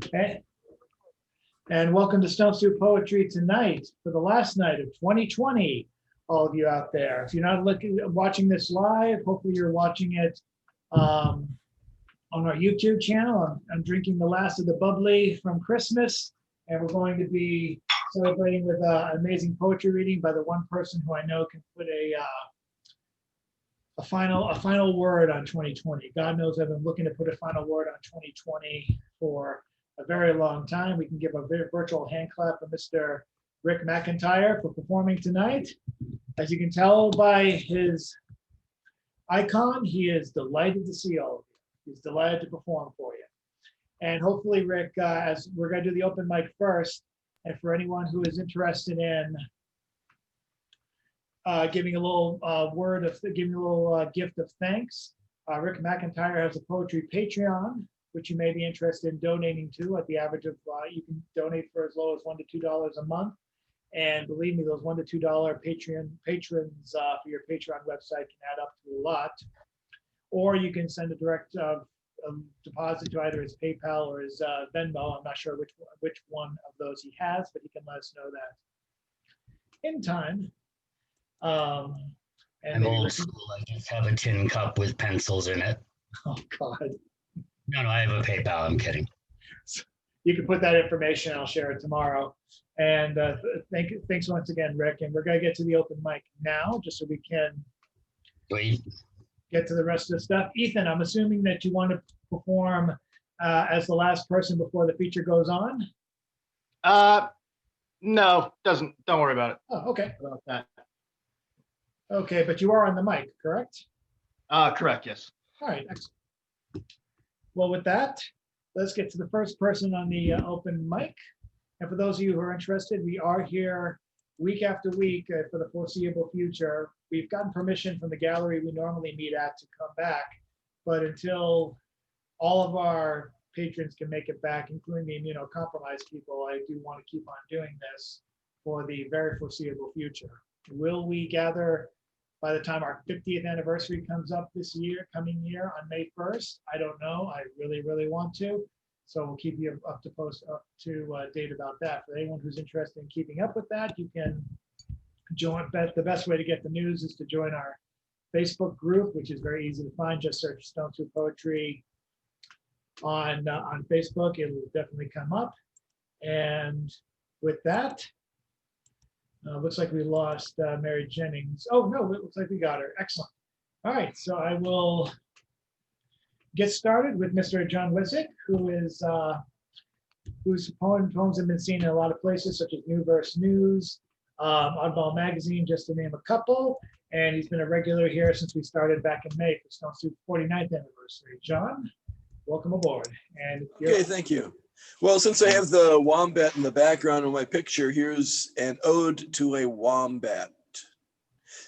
Okay. And welcome to Stone Soup Poetry tonight for the last night of 2020. All of you out there. If you're not watching this live, hopefully you're watching it on our YouTube channel. I'm drinking the last of the bubbly from Christmas, and we're going to be celebrating with an amazing poetry reading by the one person who I know can put a final word on 2020. God knows I've been looking to put a final word on 2020 for a very long time. We can give a virtual hand clap for Mr. Rick McIntyre for performing tonight. As you can tell by his icon, he is delighted to see all of you. He's delighted to perform for you. And hopefully, Rick, as we're going to do the open mic first, and for anyone who is interested in giving a little gift of thanks, Rick McIntyre has a poetry Patreon, which you may be interested in donating to. At the average of, you can donate for as low as $1 to $2 a month. And believe me, those $1 to $2 patrons for your Patreon website can add up to a lot. Or you can send a direct deposit to either his PayPal or his Venmo. I'm not sure which one of those he has, but he can let us know that in time. I'm old school. I just have a tin cup with pencils in it. Oh God. No, I have a PayPal. I'm kidding. You can put that information. I'll share it tomorrow. And thanks once again, Rick. And we're going to get to the open mic now, just so we can get to the rest of the stuff. Ethan, I'm assuming that you want to perform as the last person before the feature goes on. No, don't worry about it. Oh, okay. About that. Okay, but you are on the mic, correct? Correct, yes. All right, excellent. Well, with that, let's get to the first person on the open mic. And for those of you who are interested, we are here week after week for the foreseeable future. We've gotten permission from the gallery we normally meet at to come back, but until all of our patrons can make it back, including the immunocompromised people, I do want to keep on doing this for the very foreseeable future. Will we gather by the time our 50th anniversary comes up coming year on May 1st? I don't know. I really, really want to. So we'll keep you up to date about that. For anyone who's interested in keeping up with that, you can join. The best way to get the news is to join our Facebook group, which is very easy to find. Just search Stone Soup Poetry on Facebook. It will definitely come up. And with that, looks like we lost Mary Jennings. Oh no, it looks like we got her. Excellent. All right, so I will get started with Mr. John Wisick, whose poems have been seen in a lot of places, such as New Verse News, Oddball Magazine, just to name a couple. And he's been a regular here since we started back in May for Stone Soup 49th anniversary. John, welcome aboard. And okay, thank you. Well, since I have the wombat in the background of my picture, here's an ode to a wombat.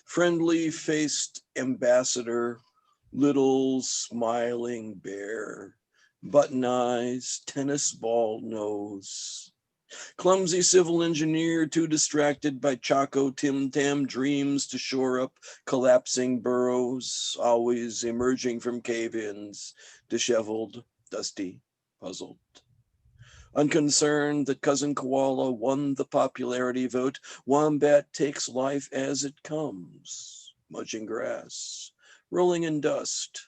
Friendly-faced ambassador, little smiling bear, button eyes, tennis ball nose. Clumsy civil engineer, too distracted by Chaco Tim Tam dreams to shore up collapsing burrows, always emerging from cave-ins, disheveled, dusty, puzzled. Unconcerned that cousin koala won the popularity vote, wombat takes life as it comes, munching grass, rolling in dust,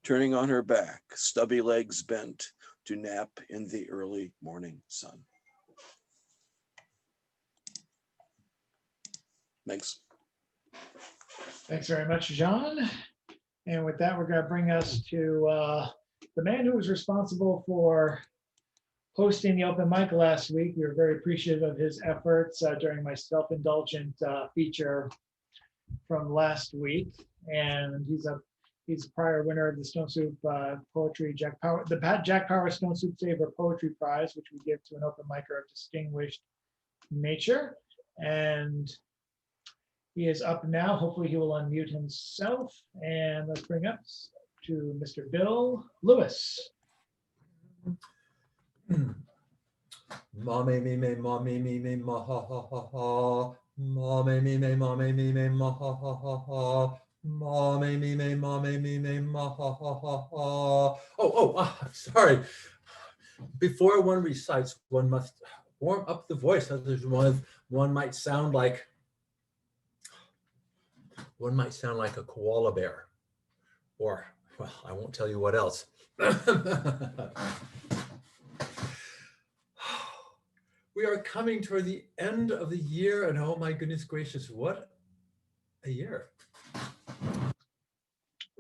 turning on her back, stubby legs bent to nap in the early morning sun. Thanks. Thanks very much, John. And with that, we're going to bring us to the man who was responsible for hosting the open mic last week. We were very appreciative of his efforts during my self-indulgent feature from last week. And he's a prior winner of the Stone Soup Poetry Jack Power Stone Soup Saver Poetry Prize, which we give to an open micer of distinguished nature. And he is up now. Hopefully he will unmute himself. And let's bring up to Mr. Bill Lewis. Ma me me me ma me me me ma ha ha ha ha. Ma me me me ma me me me ma ha ha ha ha. Ma me me me ma me me me ma ha ha ha ha. Sorry. before one recites, one must warm up the voice. Otherwise, one might sound like a koala bear, or, well, I won't tell you what else. We are coming toward the end of the year, and oh my goodness gracious, what a year.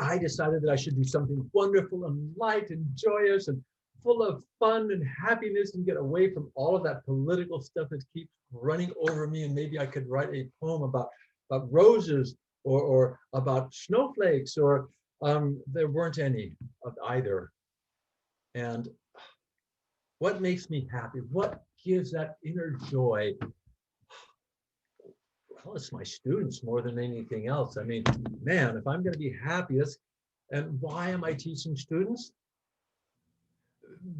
I decided that I should do something wonderful and light and joyous and full of fun and happiness and get away from all of that political stuff that keeps running over me. And maybe I could write a poem about roses or about snowflakes, or there weren't any of either. And what makes me happy? What gives that inner joy? Well, it's my students more than anything else. I mean, man, if I'm going to be happy, and why am I teaching students?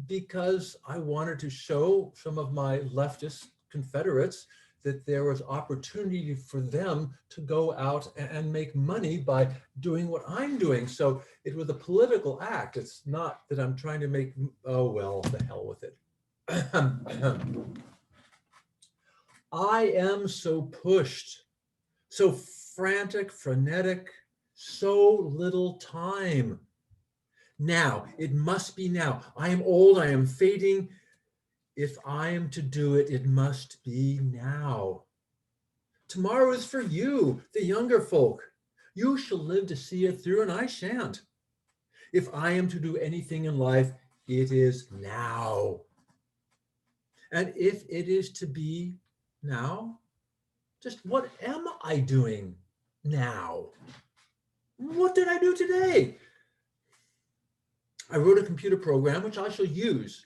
Because I wanted to show some of my leftist confederates that there was opportunity for them to go out and make money by doing what I'm doing. So it was a political act. It's not that I'm trying to make, oh, well, the hell with it. I am so pushed, so frantic, frenetic, so little time. Now, it must be now. I am old, I am fading. If I am to do it, it must be now. Tomorrow is for you, the younger folk. You shall live to see it through, and I shan't. If I am to do anything in life, it is now. And if it is to be now, just what am I doing now? What did I do today? I wrote a computer program which I shall use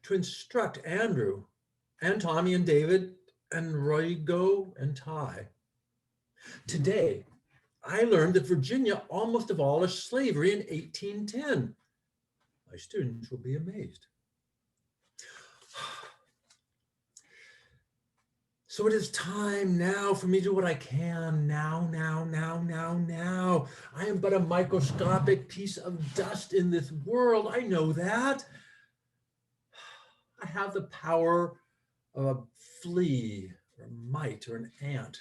to instruct Andrew and Tommy and David and Roygo and Ty. Today, I learned that Virginia almost abolished slavery in 1810. My students will be amazed. So it is time now for me to do what I can now. I am but a microscopic piece of dust in this world. I know that. I have the power of a flea or a mite or an ant.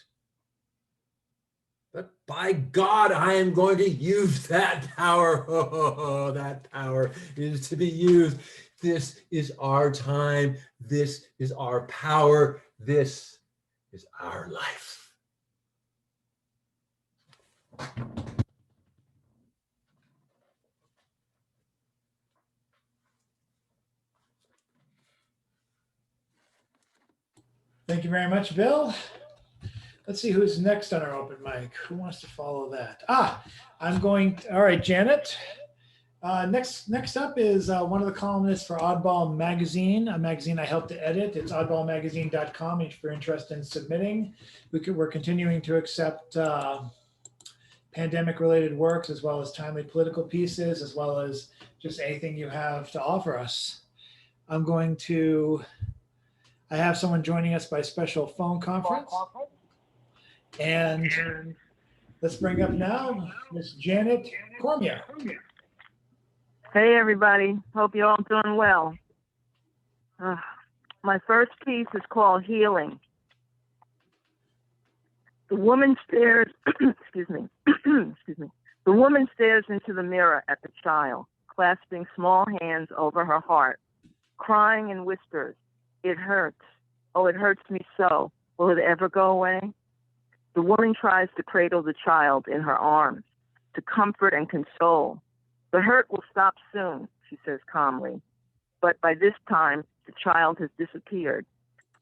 But by God, I am going to use that power. Oh, that power is to be used. This is our time. This is our power. This is our life. Thank you very much, Bill. Let's see who's next on our open mic. Who wants to follow that? All right, Janet. Next up is one of the columnists for Oddball Magazine, a magazine I helped to edit. It's oddballmagazine.com if you're interested in submitting. We're continuing to accept pandemic-related works, as well as timely political pieces, as well as just anything you have to offer us. I have someone joining us by special phone conference. And let's bring up now Miss Janet Cormier. Hey, everybody. Hope you're all doing well. My first piece is called Healing. The woman stares, excuse me. The woman stares into the mirror at the child, clasping small hands over her heart, crying and whispers, "It hurts. Oh, it hurts me so. Will it ever go away?" The woman tries to cradle the child in her arms, to comfort and console. "The hurt will stop soon," she says calmly. But by this time, the child has disappeared.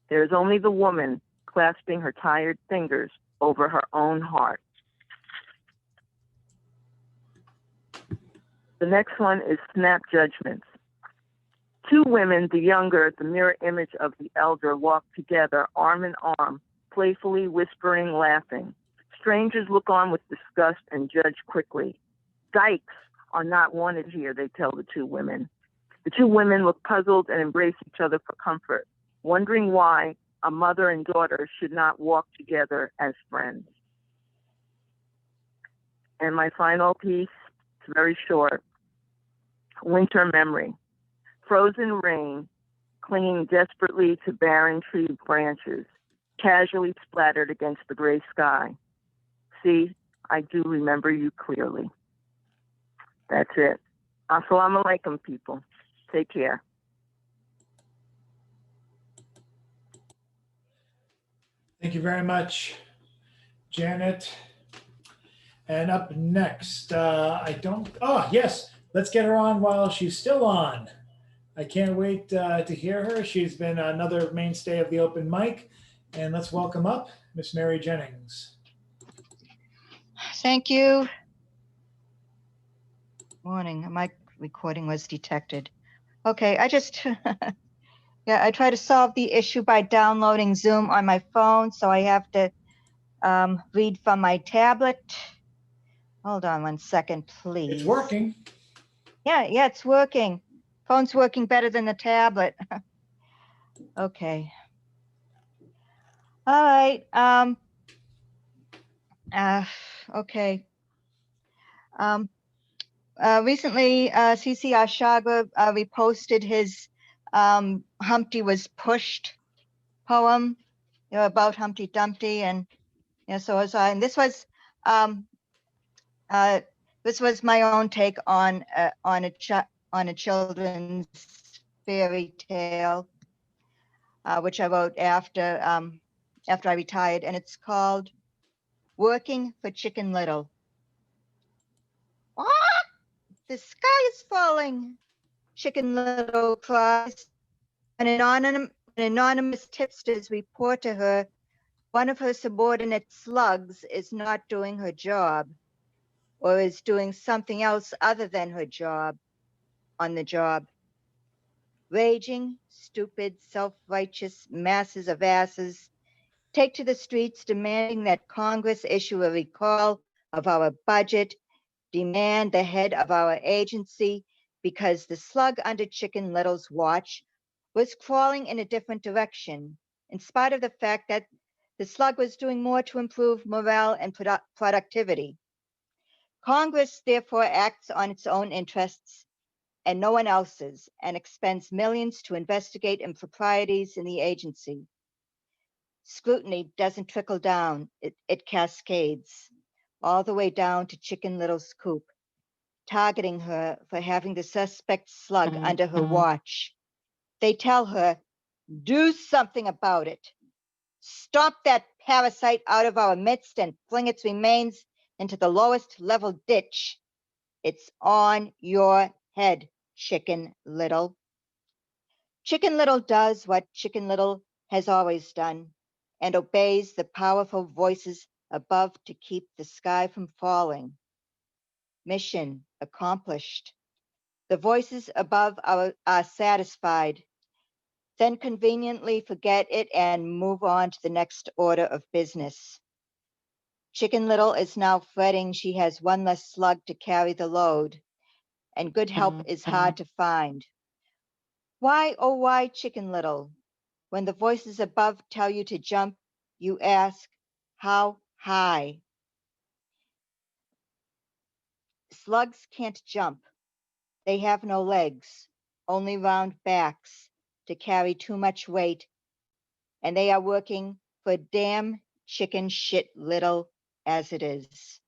There is only the woman clasping her tired fingers over her own heart. The next one is Snap Judgments. Two women, the younger, the mirror image of the elder, walk together, arm in arm, playfully whispering, laughing. Strangers look on with disgust and judge quickly. Dykes are not wanted here, they tell the two women. The two women look puzzled and embrace each other for comfort, wondering why a mother and daughter should not walk together as friends. And my final piece, it's very short, Winter Memory. frozen rain, clinging desperately to barren tree branches, casually splattered against the gray sky. See, I do remember you clearly. That's it. Assalamu alaikum, people. Take care. Thank you very much, Janet. And up next, yes, let's get her on while she's still on. I can't wait to hear her. She's been another mainstay of the open mic. And let's welcome up Miss Mary Jennings. Thank you. Morning. My recording was detected. Okay, I just, yeah, I try to solve the issue by downloading Zoom on my phone, so I have to read from my tablet. Hold on 1 second, please. It's working. Yeah, it's working. Phone's working better than the tablet. Okay. All right. Okay. Recently, CC Ashaga reposted his Humpty Was Pushed poem, about Humpty Dumpty, and so was I. And this was my own take on a children's fairy tale, which I wrote after I retired, and it's called "Working for Chicken Little." The sky is falling, Chicken Little cries. An anonymous tipsters report to her one of her subordinate slugs is not doing her job, or is doing something else other than her job on the job. Raging, stupid, self-righteous masses of asses take to the streets demanding that Congress issue a recall of our budget, demand the head of our agency, because the slug under Chicken Little's watch was crawling in a different direction, in spite of the fact that the slug was doing more to improve morale and productivity. Congress therefore acts on its own interests and no one else's, and expends millions to investigate improprieties in the agency. Scrutiny doesn't trickle down, it cascades all the way down to Chicken Little's coop, targeting her for having the suspect slug under her watch. They tell her, do something about it. Stomp that parasite out of our midst and fling its remains into the lowest level ditch. It's on your head, Chicken Little. Chicken Little does what Chicken Little has always done, and obeys the powerful voices above to keep the sky from falling. Mission accomplished. The voices above are satisfied, then conveniently forget it and move on to the next order of business. Chicken Little is now fretting she has one less slug to carry the load, and good help is hard to find. Why, oh why, Chicken Little? When the voices above tell you to jump, you ask, how high? Slugs can't jump. They have no legs, only round backs to carry too much weight, and they are working for damn chicken shit little as it is.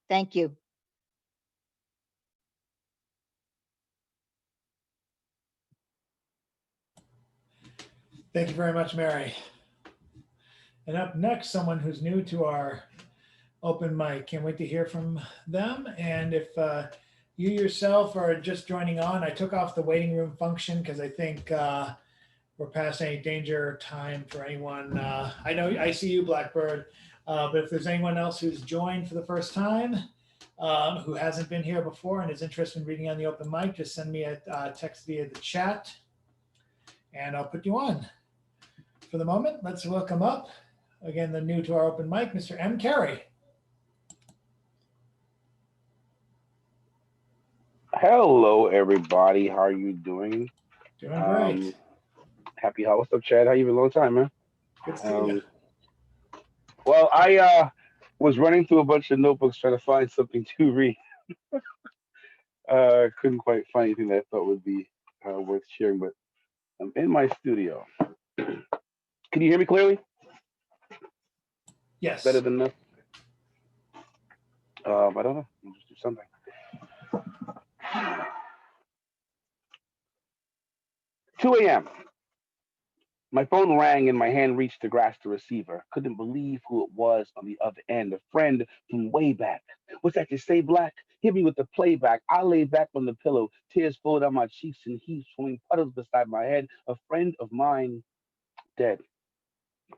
Thank you. Thank you very much, Mary. And up next, someone who's new to our open mic. Can't wait to hear from them. And if you yourself are just joining on, I took off the waiting room function because I think we're past any danger time for anyone. I know I see you, Blackbird, but if there's anyone else who's joined for the first time, who hasn't been here before and is interested in reading on the open mic, just send me a text via the chat and I'll put you on. For the moment, let's welcome up, again, the new to our open mic, Mr. M. Carey. Hello, everybody. How are you doing? Doing great. Happy Holiday. What's up, Chad? How you been? Long time, man. Good to see you. Well, I was running through a bunch of notebooks trying to find something to read. Couldn't quite find anything that I thought would be worth sharing, but I'm in my studio. Can you hear me clearly? Yes. Better than this? I don't know. I'll just do something. 2 a.m. My phone rang and my hand reached to grasp the receiver. Couldn't believe who it was on the other end. A friend from way back. What's that you say, Black? Hit me with the playback. I lay back on the pillow, tears flowed down my cheeks and heaps swimming puddles beside my head. A friend of mine dead.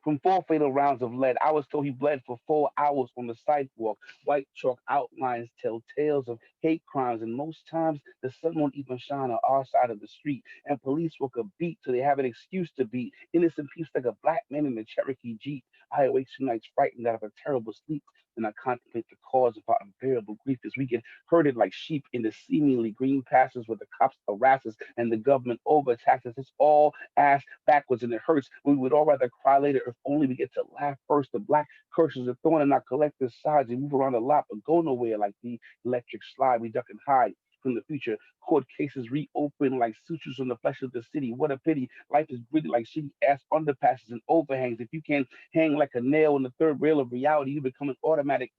From 4 fatal rounds of lead, I was told he bled for 4 hours on the sidewalk. White chalk outlines tell tales of hate crimes, and most times the sun won't even shine on our side of the street. And police work a beat till they have an excuse to beat innocent peeps like a black man in a Cherokee Jeep. I awake some nights frightened out of a terrible sleep, and I contemplate the cause of our unbearable grief as we get herded like sheep in the seemingly green pastures where the cops harass us and the government overtaxes. It's all ass backwards and it hurts. We would all rather cry later if only we get to laugh first. The black curses are thorn in our collective sides. We move around a lot but go nowhere like the electric slide. We duck and hide from the future. Court cases reopen like sutures on the flesh of the city. What a pity. Life is gritty like shitty ass underpasses and overhangs. If you can't hang like a nail in the third rail of reality, you become an automatic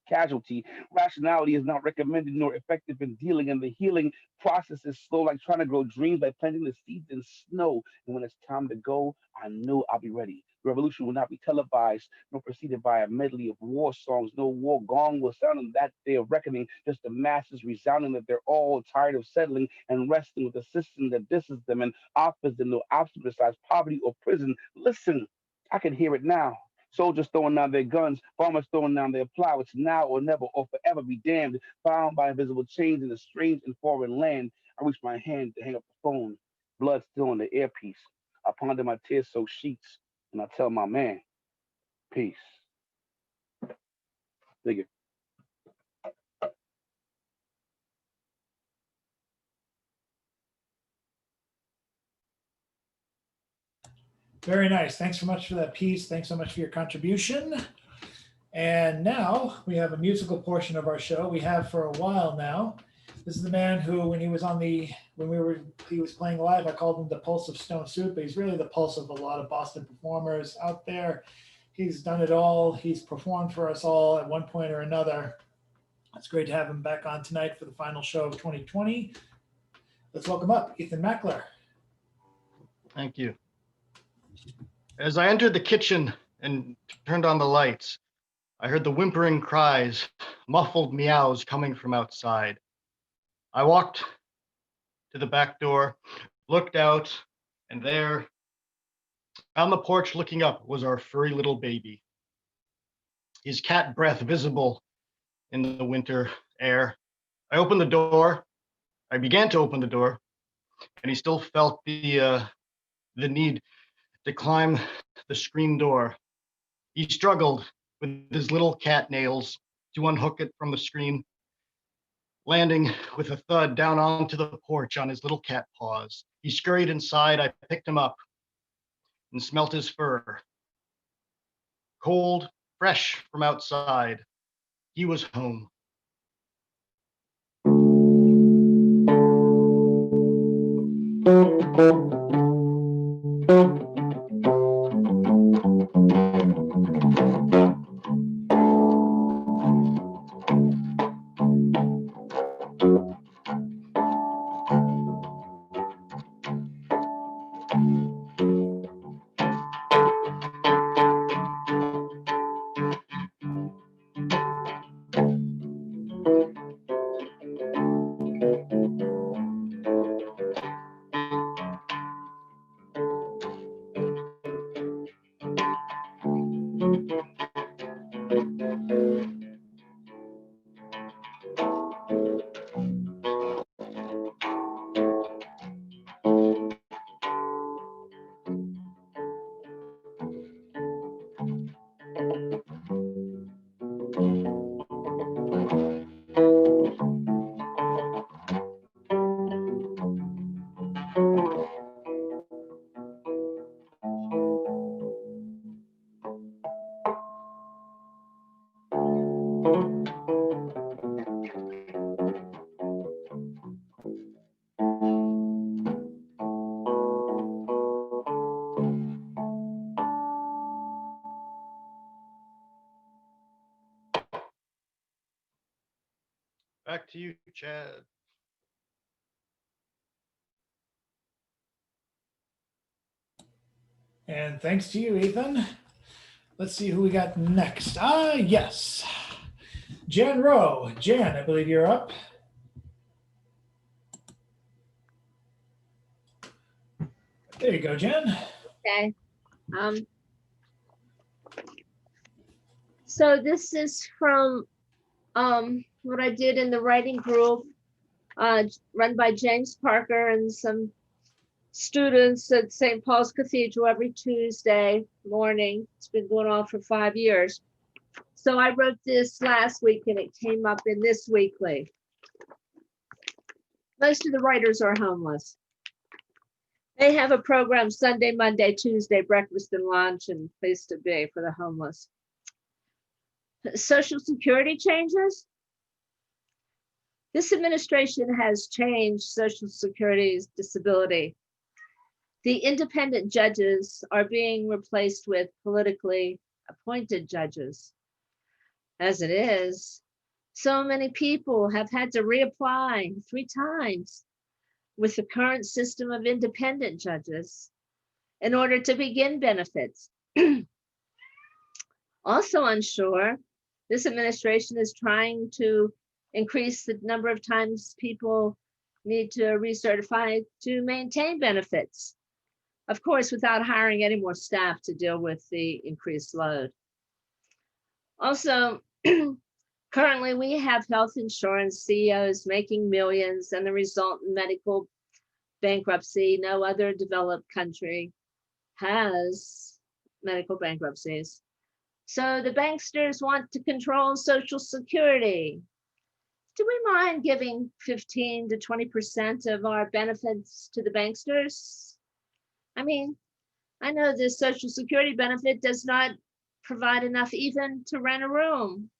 casualty. Rationality is not recommended nor effective in dealing, and the healing process is slow, like trying to grow dreams by planting the seeds in snow. And when it's time to go, I know I'll be ready. The revolution will not be televised nor preceded by a medley of war songs. No war gong will sound on that day of reckoning, just the masses resounding that they're all tired of settling and resting with a system that disses them and offers them no option besides poverty or prison. Listen, I can hear it now. Soldiers throwing down their guns, farmers throwing down their plow. It's now or never or forever be damned. Bound by invisible chains in a strange and foreign land. I reach my hand to hang up the phone, blood still on the earpiece. I ponder my tear-soaked sheets, and I tell my man, peace. Dig it. Very nice. Thanks so much for that piece. Thanks so much for your contribution. And now we have a musical portion of our show. We have for a while now. This is the man who, when he was he was playing live, I called him the pulse of Stone Soup, but he's really the pulse of a lot of Boston performers out there. He's done it all. He's performed for us all at one point or another. It's great to have him back on tonight for the final show of 2020. Let's welcome up Ethan Mackler. Thank you. As I entered the kitchen and turned on the lights, I heard the whimpering cries, muffled meows coming from outside. I walked to the back door, looked out, and there, on the porch looking up, was our furry little baby. His cat breath visible in the winter air. I began to open the door, and he still felt the need to climb the screen door. He struggled with his little cat nails to unhook it from the screen, landing with a thud down onto the porch on his little cat paws. He scurried inside. I picked him up and smelt his fur. Cold, fresh from outside. He was home. Back to you, Chad. And thanks to you, Ethan. Let's see who we got next. Yes. Jan Rowe. Jan, I believe you're up. There you go, Jan. Okay. So this is from what I did in the writing group run by James Parker and some students at St. Paul's Cathedral every Tuesday morning. It's been going on for 5 years. So I wrote this last week and it came up in this weekly. Most of the writers are homeless. They have a program Sunday, Monday, Tuesday, breakfast and lunch and place to be for the homeless. Social Security changes. This administration has changed Social Security's disability. The independent judges are being replaced with politically appointed judges. As it is, so many people have had to reapply 3 times with the current system of independent judges in order to begin benefits. Also unsure, this administration is trying to increase the number of times people need to recertify to maintain benefits. Of course, without hiring any more staff to deal with the increased load. Also, currently we have health insurance CEOs making millions and the resultant medical bankruptcy. No other developed country has medical bankruptcies. So the banksters want to control Social Security. Do we mind giving 15 to 20% of our benefits to the banksters? I mean, I know the Social Security benefit does not provide enough even to rent a room.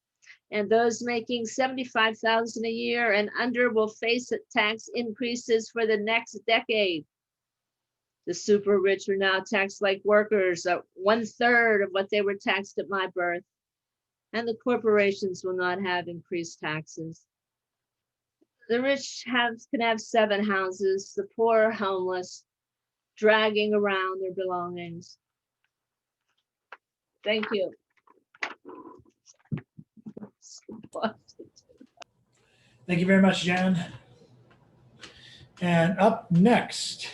And those making $75,000 a year and under will face tax increases for the next decade. The super rich are now taxed like workers at 1/3 of what they were taxed at my birth. And the corporations will not have increased taxes. The rich can have 7 houses, the poor are homeless, dragging around their belongings. Thank you. Thank you very much, Jan. And up next,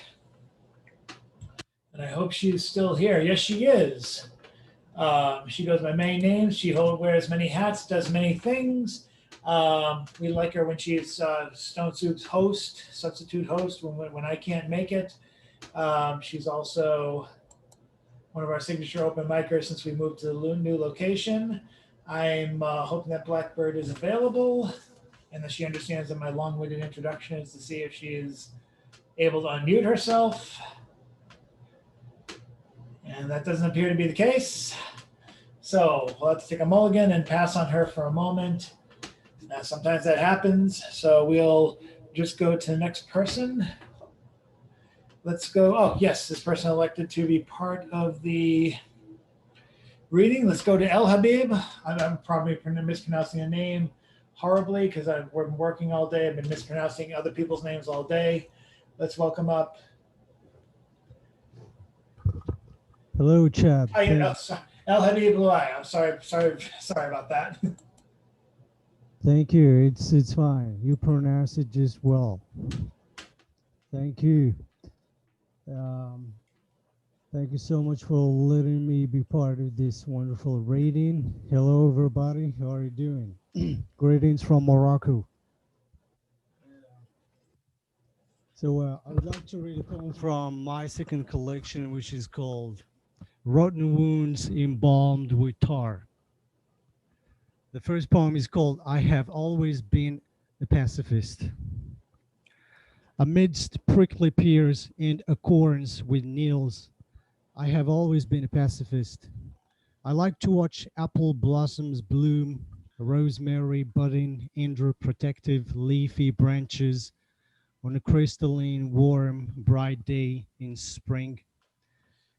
and I hope she's still here. Yes, she is. She goes by many names. She wears many hats, does many things. We like her when she's Stone Soup's host, substitute host when I can't make it. She's also one of our signature open micers since we moved to the new location. I'm hoping that Blackbird is available and that she understands that my long-winded introduction is to see if she is able to unmute herself. And that doesn't appear to be the case. So let's take a mulligan and pass on her for a moment. Now, sometimes that happens. So we'll just go to the next person. Let's go. Oh, yes, this person elected to be part of the reading. Let's go to El Habib. I'm probably mispronouncing the name horribly because I've been working all day. I've been mispronouncing other people's names all day. Let's welcome up. Hello, Chad. El Habib Luai. I'm sorry about that. Thank you. It's fine. You pronounce it just well. Thank you. Thank you so much for letting me be part of this wonderful reading. Hello, everybody. How are you doing? Greetings from Morocco. So I would like to read a poem from my second collection, which is called Rotten Wounds Embalmed with Tar. The first poem is called I Have Always Been a Pacifist. Amidst prickly pears and acorns with needles, I have always been a pacifist. I like to watch apple blossoms bloom, rosemary budding under protective leafy branches on a crystalline, warm, bright day in spring.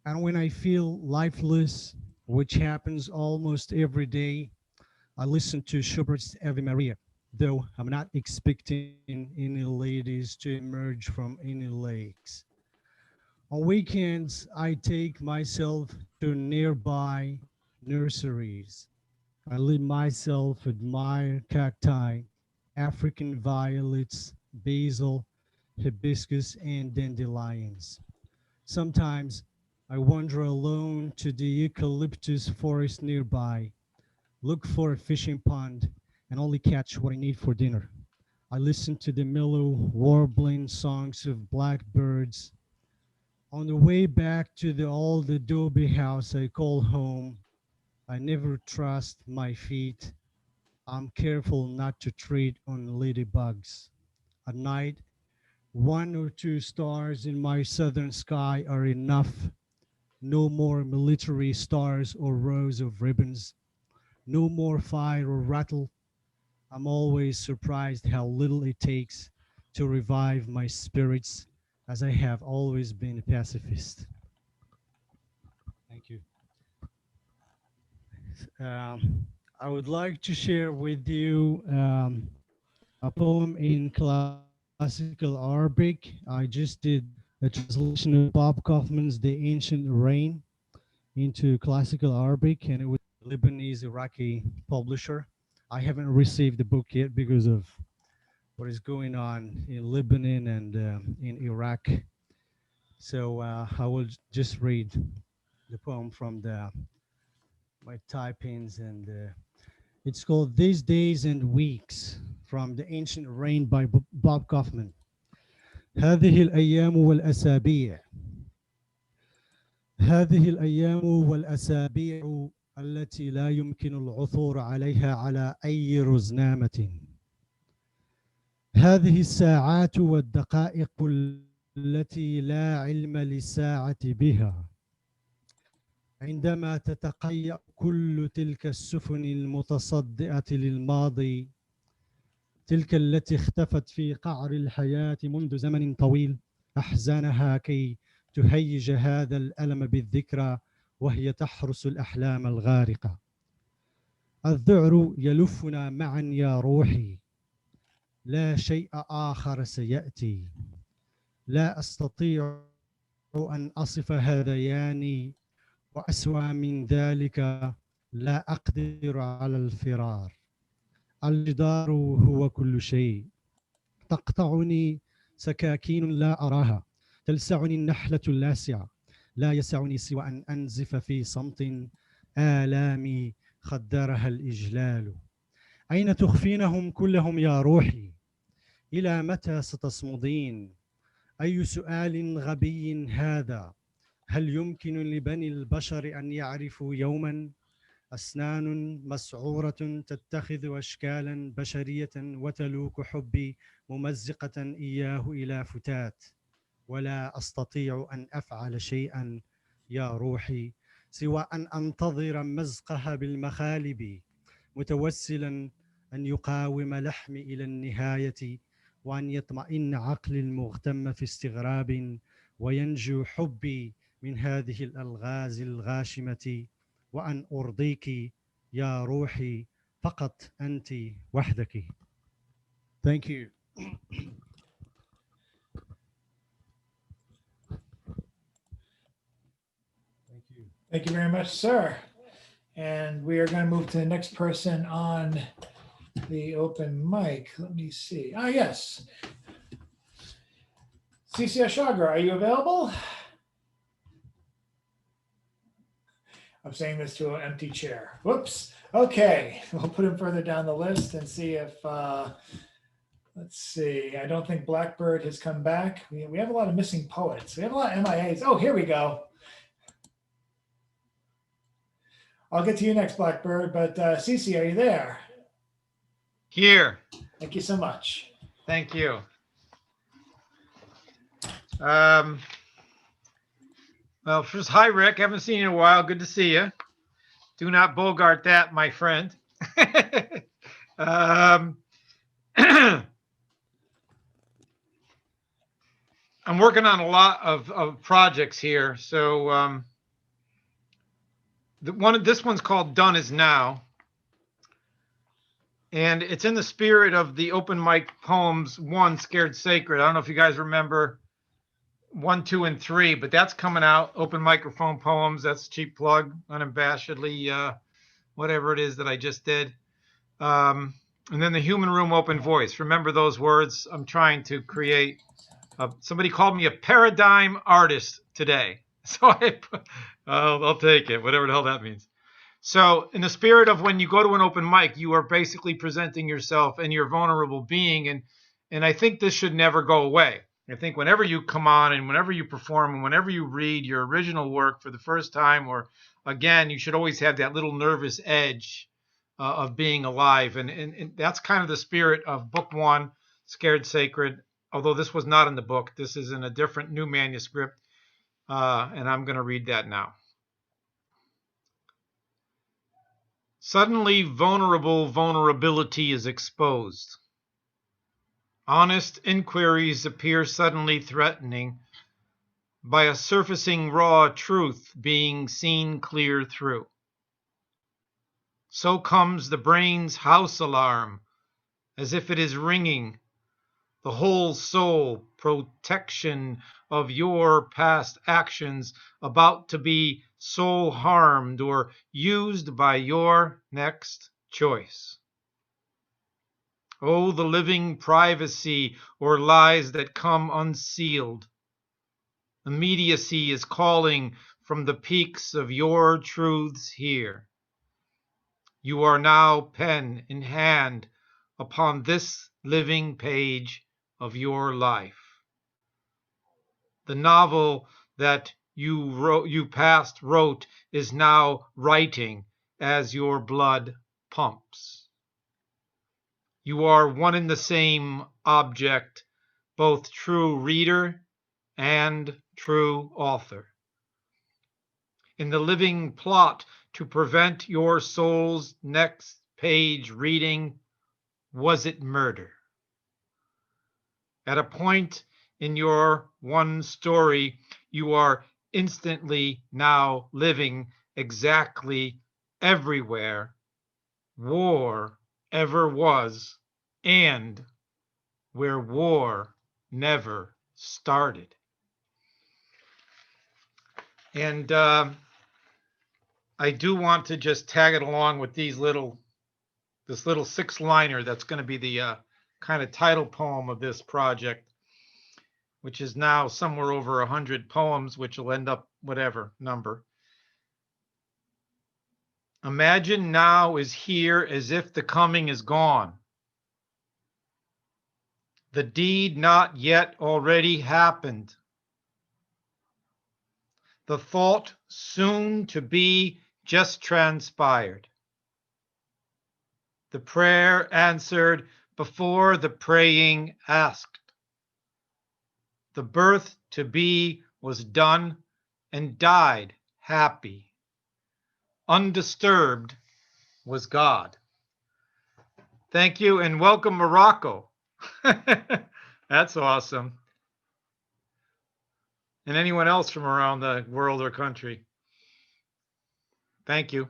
And when I feel lifeless, which happens almost every day, I listen to Schubert's Ave Maria though I'm not expecting any ladies to emerge from any lakes. On weekends, I take myself to nearby nurseries. I let myself admire cacti, African violets, basil, hibiscus, and dandelions. Sometimes I wander alone to the eucalyptus forest nearby, look for a fishing pond, and only catch what I need for dinner. I listen to the mellow, warbling songs of blackbirds. On the way back to the old adobe house I call home, I never trust my feet. I'm careful not to tread on ladybugs. At night, one or two stars in my southern sky are enough. No more military stars or rows of ribbons. No more fire or rattle. I'm always surprised how little it takes to revive my spirits, as I have always been a pacifist. Thank you. Um, I would like to share with you a poem in classical Arabic. I just did a translation of Bob Kaufman's The Ancient Rain into classical Arabic, and it was a Lebanese Iraqi publisher. I haven't received the book yet because of what is going on in Lebanon and in Iraq. So I will just read the poem from my typings, and it's called These Days and Weeks from The Ancient Rain by Bob Kaufman. هذه الأيام والأسابيع هذه الأيام والأسابيع التي لا يمكن العثور عليها على أي رزنامة. هذه الساعات والدقائق التي لا علم للساعة بها. عندما تتقيأ كل تلك السفن المتصدئة للماضي، تلك التي اختفت في قعر الحياة منذ زمن طويل أحزانها كي تهيج هذا الألم بالذكرى وهي تحرس الأحلام الغارقة. الذعر يلفنا معا يا روحي، لا شيء آخر سيأتي. لا أستطيع أن أصف هذياني، وأسوأ من ذلك لا أقدر على الفرار. الجدار هو كل شيء. تقطعني سكاكين لا أراها، تلسعني النحلة اللاسعة. لا يسعني سوى أن أنزف في صمت آلامي خدرها الإجلال. أين تخفينهم كلهم يا روحي؟ إلى متى ستصمدين؟ أي سؤال غبي هذا؟ هل يمكن لبني البشر أن يعرفوا يوما؟ أسنان مسعورة تتخذ أشكالا بشرية وتلوك حبي ممزقة إياه إلى فتات. ولا أستطيع أن أفعل شيئا يا روحي سوى أن أنتظر مزقها بالمخالب، متوسلا أن يقاوم لحمي إلى النهاية، وأن يطمئن عقلي المغتم في استغراب، وينجو حبي من هذه الألغاز الغاشمة، وأن أرضيك يا روحي فقط أنت وحدك. Thank you. Thank you. Thank you very much, sir. And we are going to move to the next person on the open mic. Let me see. Ah, yes. CC Ashagar, are you available? I'm saying this to an empty chair. Whoops. Okay. We'll put him further down the list and see if, let's see. I don't think Blackbird has come back. We have a lot of missing poets. We have a lot of MIAs. Oh, here we go. I'll get to you next, Blackbird, but Cece, are you there? Here. Thank you so much. Thank you. Well, first, hi, Rick. Haven't seen you in a while. Good to see you. Do not bogart that, my friend. I'm working on a lot of projects here. So this one's called Done Is Now. And it's in the spirit of the open mic poems, 1, Scared Sacred. I don't know if you guys remember 1, 2, and 3, but that's coming out. Open microphone poems. That's a cheap plug, unabashedly, whatever it is that I just did. And then the Human Room Open Voice. Remember those words? I'm trying to create. Somebody called me a paradigm artist today. So I'll take it, whatever the hell that means. So in the spirit of when you go to an open mic, you are basically presenting yourself and your vulnerable being. And I think this should never go away. I think whenever you come on and whenever you perform and whenever you read your original work for the first time or again, you should always have that little nervous edge of being alive. And that's kind of the spirit of book 1, Scared Sacred. Although this was not in the book, this is in a different new manuscript. And I'm going to read that now. Suddenly vulnerability is exposed. Honest inquiries appear suddenly threatening by a surfacing raw truth being seen clear through. So comes the brain's house alarm, as if it is ringing, the whole soul protection of your past actions about to be soul harmed or used by your next choice. Oh, the living privacy or lies that come unsealed. Immediacy is calling from the peaks of your truths here. You are now pen in hand upon this living page of your life. The novel that you past wrote is now writing as your blood pumps. You are one and the same object, both true reader and true author. In the living plot to prevent your soul's next page reading, was it murder? At a point in your one story, you are instantly now living exactly everywhere war ever was and where war never started. And I do want to just tag it along with this little 6-liner that's going to be the kind of title poem of this project, which is now somewhere over 100 poems, which will end up whatever number. Imagine now is here as if the coming is gone. The deed not yet already happened. The thought soon to be just transpired. The prayer answered before the praying asked. The birth to be was done and died happy. Undisturbed was God. Thank you and welcome, Morocco. That's awesome. And anyone else from around the world or country. Thank you.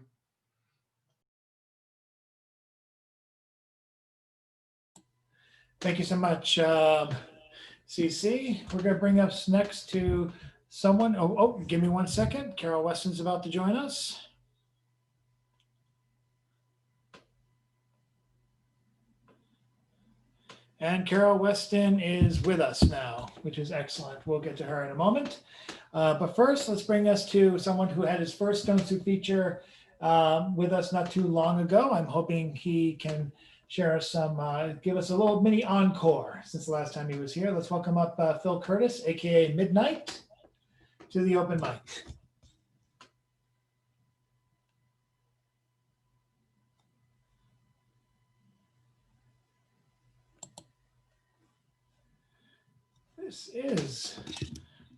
Thank you so much, CC. We're going to bring us next to someone. Oh, give me 1 second. Carol Weston's about to join us. And Carol Weston is with us now, which is excellent. We'll get to her in a moment. But first, let's bring us to someone who had his first Stone Soup feature with us not too long ago. I'm hoping he can share some, give us a little mini encore since the last time he was here. Let's welcome up Phil Curtis, AKA Midnight, to the open mic. This is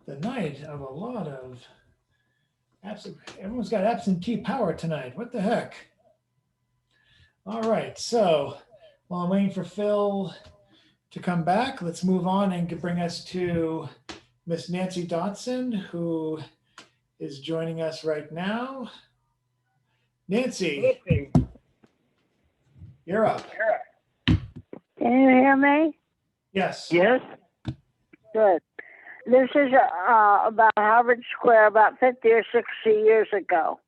the night of a lot of everyone's got absentee power tonight. What the heck? All right, so while I'm waiting for Phil to come back, let's move on and bring us to Miss Nancy Dotson, who is joining us right now. Nancy, you you're up. Can you hear me? Yes. Yes. Good. This is about Harvard Square about 50 or 60 years ago.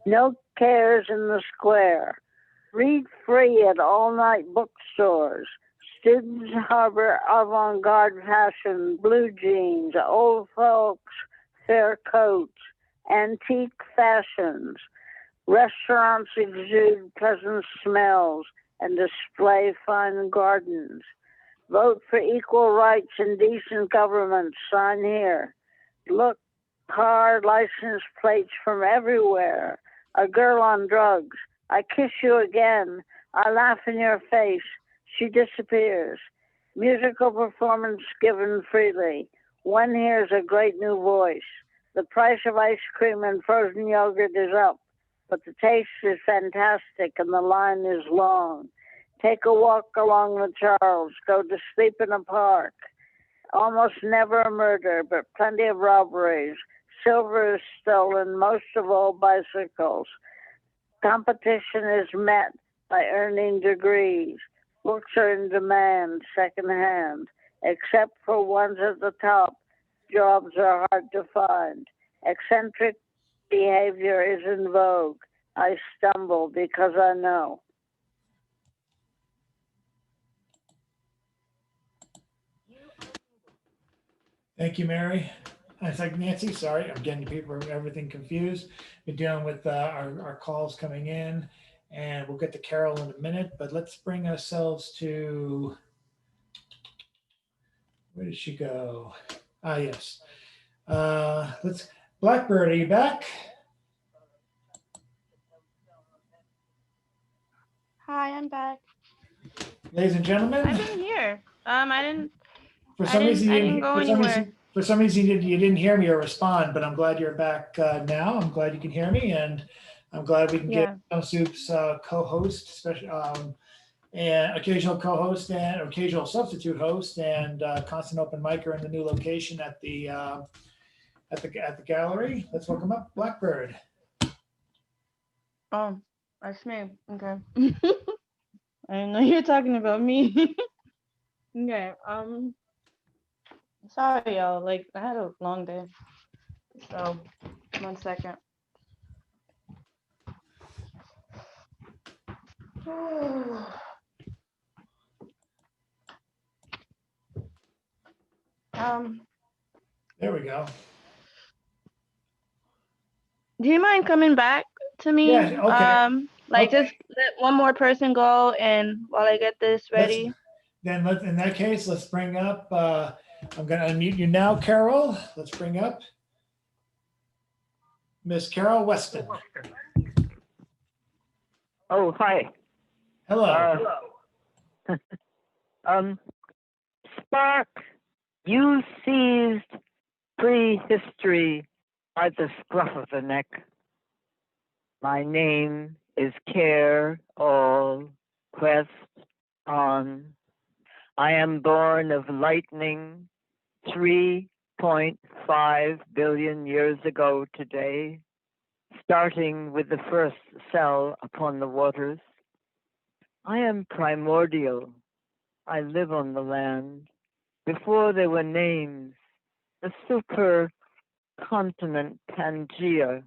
No cares in the square. Read free at all-night bookstores. Students harbor avant-garde fashion, blue jeans, old folks, fair coats, antique fashions. Restaurants exude pleasant smells and display fine gardens. Vote for equal rights and decent government. Sign here. Look, car license plates from everywhere. A girl on drugs. I kiss you again. I laugh in your face. She disappears. Musical performance given freely. One hears a great new voice. The price of ice cream and frozen yogurt is up, but the taste is fantastic and the line is long. Take a walk along the Charles. Go to sleep in a park. Almost never a murder, but plenty of robberies. Silver is stolen, most of all bicycles. Competition is met by earning degrees. Books are in demand, secondhand. Except for ones at the top, jobs are hard to find. Eccentric behavior is in vogue. I stumble because I know. Thank you, Mary. I think Nancy, sorry, I'm getting people, everything confused. We're dealing with our calls coming in, and we'll get to Carol in a minute, but let's bring ourselves to, where did she go? Ah, yes. Blackbird, are you back? Hi, I'm back. Ladies and gentlemen. I've been here. I didn't. For some reason, I didn't go anywhere. For some reason, you didn't hear me or respond, but I'm glad you're back now. I'm glad you can hear me, and I'm glad we can get Soup's co-host, and occasional co-host and occasional substitute host and constant open micer in the new location at the gallery. Let's welcome up Blackbird. Oh, that's me. Okay. I didn't know you were talking about me. Okay. Sorry, y'all. Like, I had a long day. So, 1 second. There we go. Do you mind coming back to me? Yeah, okay. Just let one more person go, and while I get this ready. In that case, let's bring up, I'm going to unmute you now, Carol. Let's bring up Miss Carol Weston. Oh, hi. Hello. Spark, you seized prehistory by the scruff of the neck. My name is Care All Quest On. I am born of lightning 3.5 billion years ago today, starting with the first cell upon the waters. I am primordial. I live on the land. Before there were names, the supercontinent Pangea.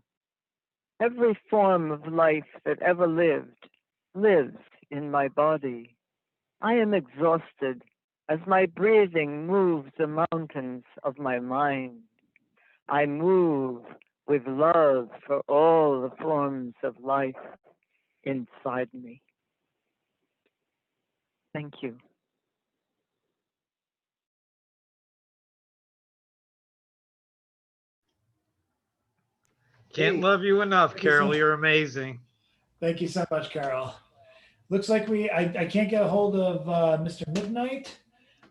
Every form of life that ever lived lives in my body. I am exhausted as my breathing moves the mountains of my mind. I move with love for all the forms of life inside me. Thank you. Can't love you enough, Carol. You're amazing. Thank you so much, Carol. Looks like I can't get a hold of Mr. Midnight.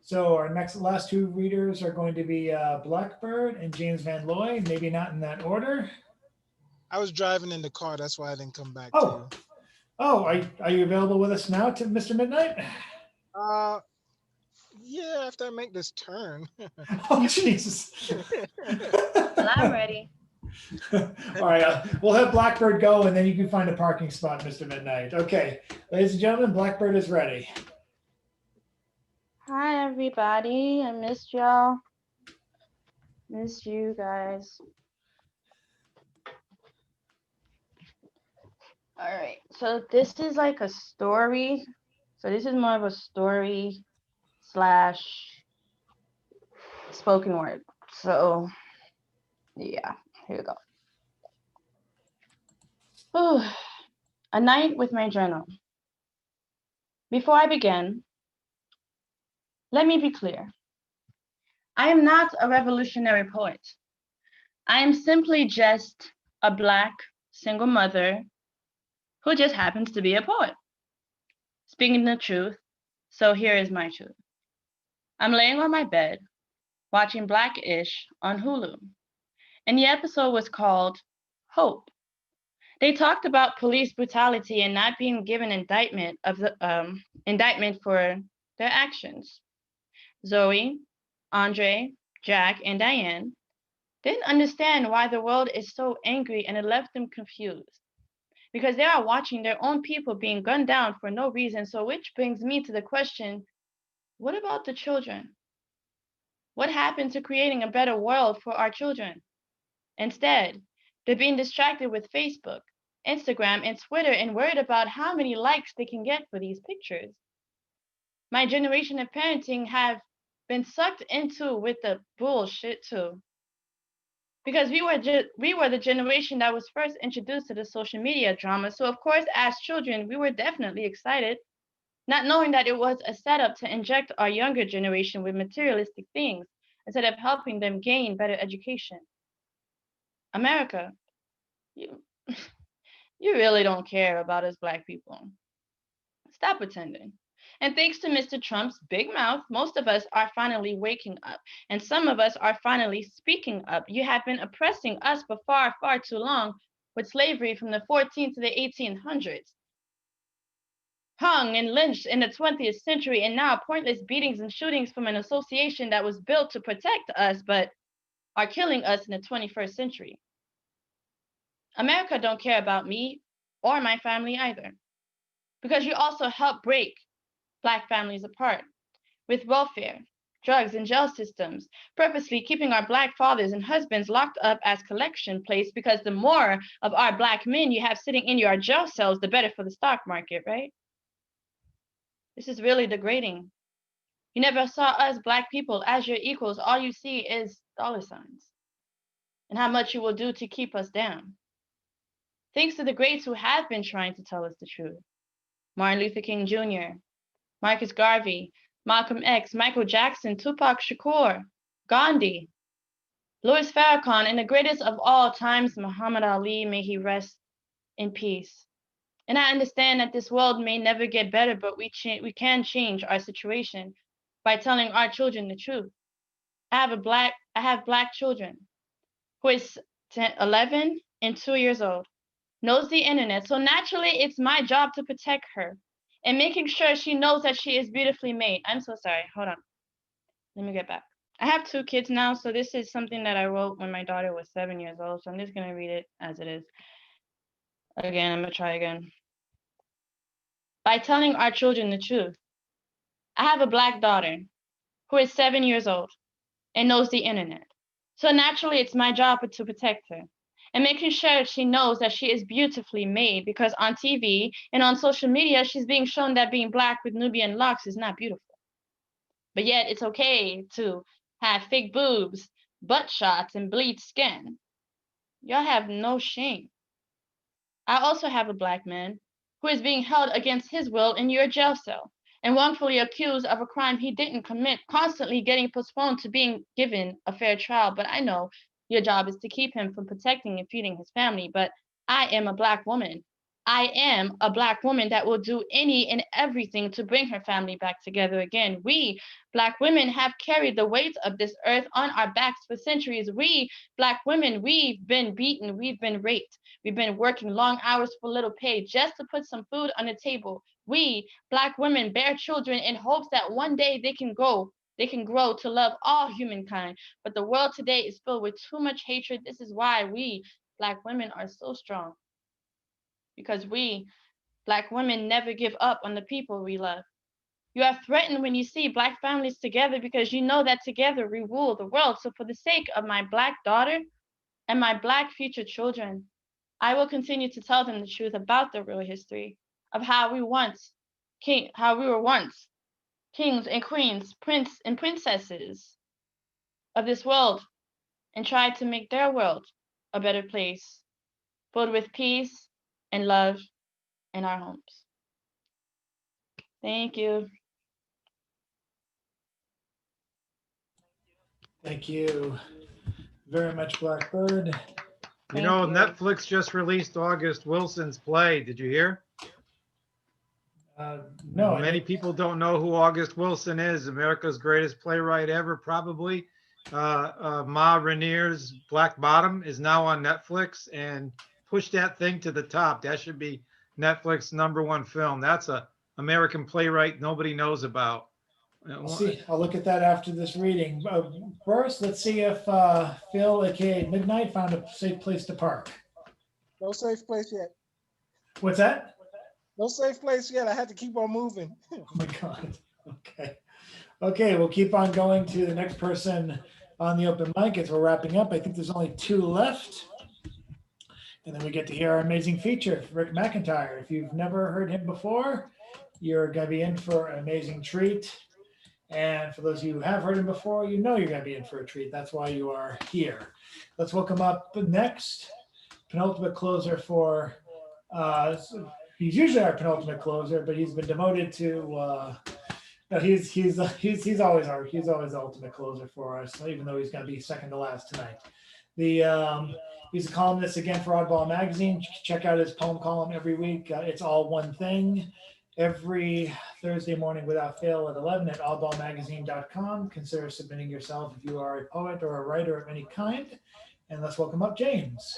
So our last two readers are going to be Blackbird and James Van Looy, maybe not in that order. I was driving in the car, that's why I didn't come back. Oh, are you available with us now, to Mr. Midnight? Yeah, after I make this turn. Oh, Jesus. Well, I'm ready. All right, we'll have Blackbird go, and then you can find a parking spot, Mr. Midnight. Okay, ladies and gentlemen, Blackbird is ready. Hi, everybody. I missed y'all. Missed you guys. All right. So this is like a story. So this is more of a story slash spoken word. So yeah, here we go. Whew. A night with my journal. Before I begin, let me be clear. I am not a revolutionary poet. I am simply just a Black single mother who just happens to be a poet. Speaking the truth, so here is my truth. I'm laying on my bed, watching Black-ish on Hulu, and the episode was called Hope. They talked about police brutality and not being given indictment for their actions. Zoe, Andre, Jack, and Diane didn't understand why the world is so angry, and it left them confused because they are watching their own people being gunned down for no reason. So which brings me to the question, what about the children? What happened to creating a better world for our children? Instead, they're being distracted with Facebook, Instagram, and Twitter and worried about how many likes they can get for these pictures. My generation of parenting have been sucked into with the bullshit too. Because we were the generation that was first introduced to the social media drama. So of course, as children, we were definitely excited, not knowing that it was a setup to inject our younger generation with materialistic things instead of helping them gain better education. America, you, you really don't care about us Black people. Stop pretending. And thanks to Mr. Trump's big mouth, most of us are finally waking up. And some of us are finally speaking up. You have been oppressing us for far, far too long with slavery from the 14th to the 1800s. Hung and lynched in the 20th century, and now pointless beatings and shootings from an association that was built to protect us, but are killing us in the 21st century. America don't care about me or my family either, because you also help break Black families apart with welfare, drugs, and jail systems, purposely keeping our Black fathers and husbands locked up as collection plates, because the more of our Black men you have sitting in your jail cells, the better for the stock market, right? This is really degrading. You never saw us Black people as your equals. All you see is dollar signs and how much you will do to keep us down. Thanks to the greats who have been trying to tell us the truth. Martin Luther King Jr., Marcus Garvey, Malcolm X, Michael Jackson, Tupac Shakur, Gandhi, Louis Farrakhan, and the greatest of all times, Muhammad Ali, may he rest in peace. And I understand that this world may never get better, but we can change our situation by telling our children the truth. I have Black children who is 11 and 2 years old, knows the internet. So naturally, it's my job to protect her and making sure she knows that she is beautifully made. I'm so sorry. Hold on. Let me get back. I have 2 kids now, so this is something that I wrote when my daughter was 7 years old. So I'm just going to read it as it is. Again, I'm going to try again. By telling our children the truth. I have a Black daughter who is 7 years old and knows the internet. So naturally, it's my job to protect her and making sure she knows that she is beautifully made, because on TV and on social media, she's being shown that being Black with Nubian locks is not beautiful. But yet it's okay to have fake boobs, butt shots, and bleached skin. Y'all have no shame. I also have a Black man who is being held against his will in your jail cell and wrongfully accused of a crime he didn't commit, constantly getting postponed to being given a fair trial. But I know your job is to keep him from protecting and feeding his family. But I am a Black woman. I am a Black woman that will do any and everything to bring her family back together again. We Black women have carried the weight of this earth on our backs for centuries. We Black women, we've been beaten, we've been raped, we've been working long hours for little pay just to put some food on the table. We Black women bear children in hopes that one day they can go They can grow to love all humankind. But the world today is filled with too much hatred. This is why we, Black women, are so strong. Because we, Black women, never give up on the people we love. You are threatened when you see Black families together because you know that together we rule the world. So for the sake of my Black daughter and my Black future children, I will continue to tell them the truth about the real history of how we were once kings and queens, prince and princesses of this world, and try to make their world a better place, filled with peace and love in our homes. Thank you. Thank you very much, Blackbird. You know, Netflix just released August Wilson's play. Did you hear? No. Many people don't know who August Wilson is. America's greatest playwright ever, probably. Ma Rainier's Black Bottom is now on Netflix, and push that thing to the top. That should be Netflix #1 film. That's a American playwright nobody knows about. I'll look at that after this reading. First, let's see if Phil, aka Midnight, found a safe place to park. No safe place yet. What's that? No safe place yet. I had to keep on moving. Oh my God. Okay. Okay, we'll keep on going to the next person on the open mic as we're wrapping up. I think there's only 2 left. And then we get to hear our amazing feature, Rick McIntyre. If you've never heard him before, you're going to be in for an amazing treat. And for those of you who have heard him before, you know you're going to be in for a treat. That's why you are here. Let's welcome up next, penultimate closer for, he's usually our penultimate closer, but he's been demoted to, no, he's always the ultimate closer for us, even though he's going to be second to last tonight. He's a columnist again for Oddball Magazine. Check out his poem column every week. It's all one thing. Every Thursday morning without fail at 11 at oddballmagazine.com. Consider submitting yourself if you are a poet or a writer of any kind. And let's welcome up James.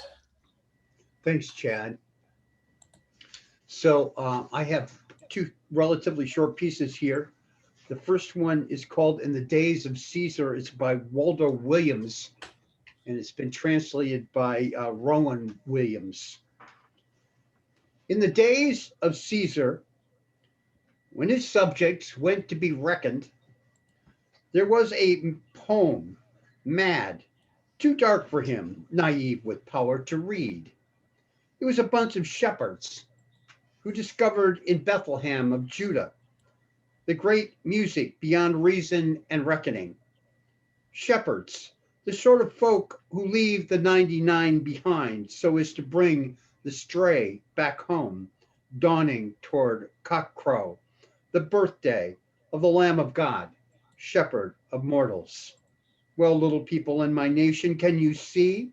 Thanks, Chad. So I have 2 relatively short pieces here. The first one is called In the Days of Caesar. It's by Waldo Williams, and it's been translated by Rowan Williams. In the days of Caesar, when his subjects went to be reckoned, there was a poem, mad, too dark for him, naive with power to read. It was a bunch of shepherds who discovered in Bethlehem of Judah the great music beyond reason and reckoning. Shepherds, the sort of folk who leave the 99 behind so as to bring the stray back home, dawning toward cockcrow, the birthday of the Lamb of God, shepherd of mortals. Well, little people in my nation, can you see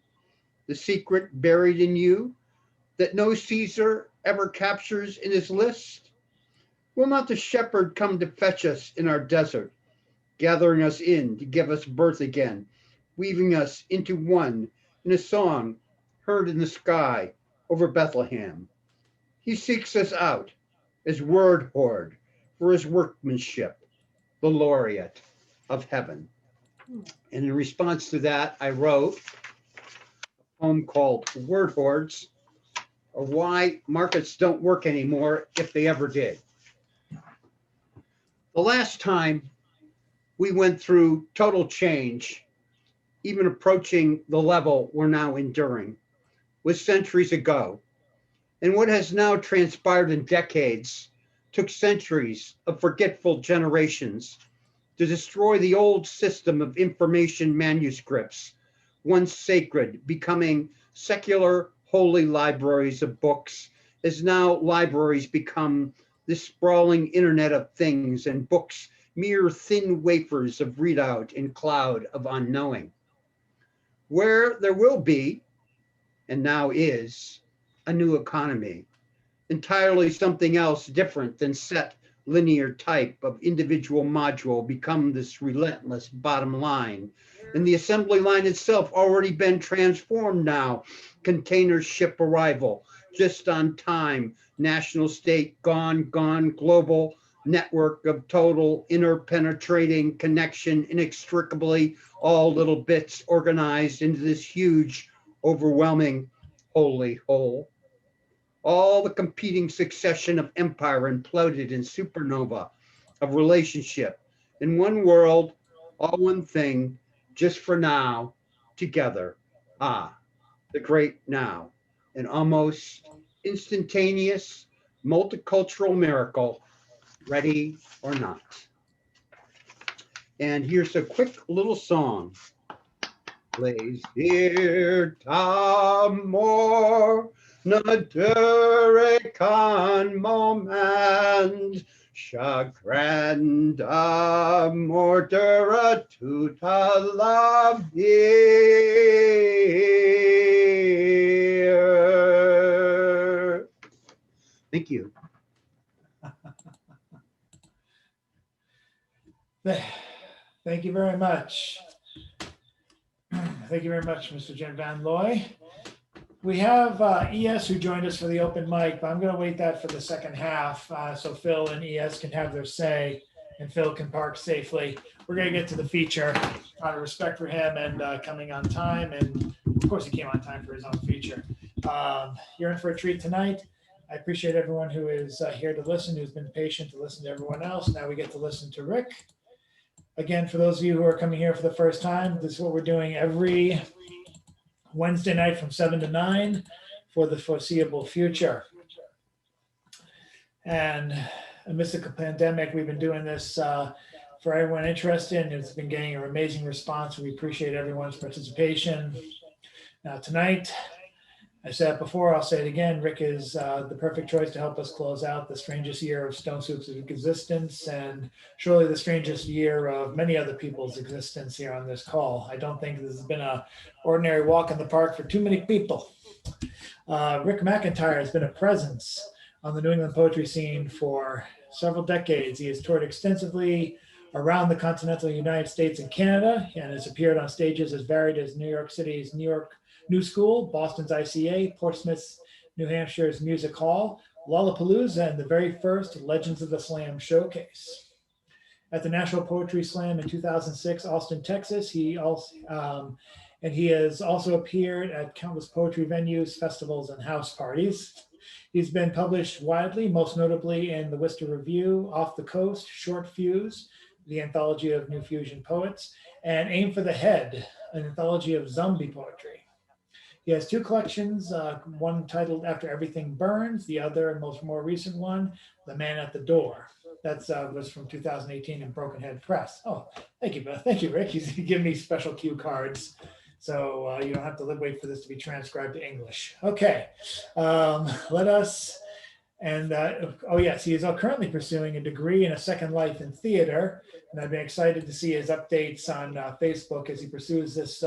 the secret buried in you that no Caesar ever captures in his list? Will not the shepherd come to fetch us in our desert, gathering us in to give us birth again, weaving us into one in a song heard in the sky over Bethlehem? He seeks us out as word hoard for his workmanship, the laureate of heaven. And in response to that, I wrote a poem called Word Hoards, or Why Markets Don't Work Anymore If They Ever Did. The last time we went through total change, even approaching the level we're now enduring, was centuries ago. And what has now transpired in decades took centuries of forgetful generations to destroy the old system of information manuscripts, once sacred, becoming secular holy libraries of books, as now libraries become the sprawling internet of things and books mere thin wafers of readout in cloud of unknowing. Where there will be, and now is, a new economy, entirely something else different than set linear type of individual module become this relentless bottom line. And the assembly line itself already been transformed now. Container ship arrival, just on time, national state gone, global, network of total interpenetrating connection, inextricably all little bits organized into this huge, overwhelming, holy whole. All the competing succession of empire imploded in supernova of relationship in one world, all one thing, just for now, together. Ah, the great now, an almost instantaneous multicultural miracle, ready or not. And here's a quick little song. Laissir t'amor ne dure qu'un moment, chagrin d'amour dure toute la vie. Thank you. Thank you very much. Thank you very much, Mr. Jen Van Loy. We have ES who joined us for the open mic, but I'm going to wait that for the second half so Phil and ES can have their say and Phil can park safely. We're going to get to the feature out of respect for him and coming on time. And of course, he came on time for his own feature. You're in for a treat tonight. I appreciate everyone who is here to listen, who's been patient to listen to everyone else. Now we get to listen to Rick. Again, for those of you who are coming here for the first time, this is what we're doing every Wednesday night from 7 to 9 for the foreseeable future. And amidst the pandemic, we've been doing this for everyone interested, and it's been getting an amazing response. We appreciate everyone's participation. Now tonight, I said it before, I'll say it again, Rick is the perfect choice to help us close out the strangest year of Stone Soup's existence, and surely the strangest year of many other people's existence here on this call. I don't think this has been an ordinary walk in the park for too many people. Rick McIntyre has been a presence on the New England poetry scene for several decades. He has toured extensively around the continental United States and Canada, and has appeared on stages as varied as New York City's New York New School, Boston's ICA, Portsmouth's New Hampshire's Music Hall, Lollapalooza, and the very first Legends of the Slam showcase. At the National Poetry Slam in 2006, Austin, Texas, he has also appeared at countless poetry venues, festivals, and house parties. He's been published widely, most notably in the Worcester Review, Off the Coast, Short Fuse, the Anthology of New Fusion Poets, and Aim for the Head, an anthology of zombie poetry. He has two collections, one titled After Everything Burns, the other and more recent one, The Man at the Door. That was from 2018 in Broken Head Press. Oh, thank you, Rick. He's giving me special cue cards, so you don't have to wait for this to be transcribed to English. Okay, let us, and oh yes, he is currently pursuing a degree in a second life in theater, and I've been excited to see his updates on Facebook as he pursues this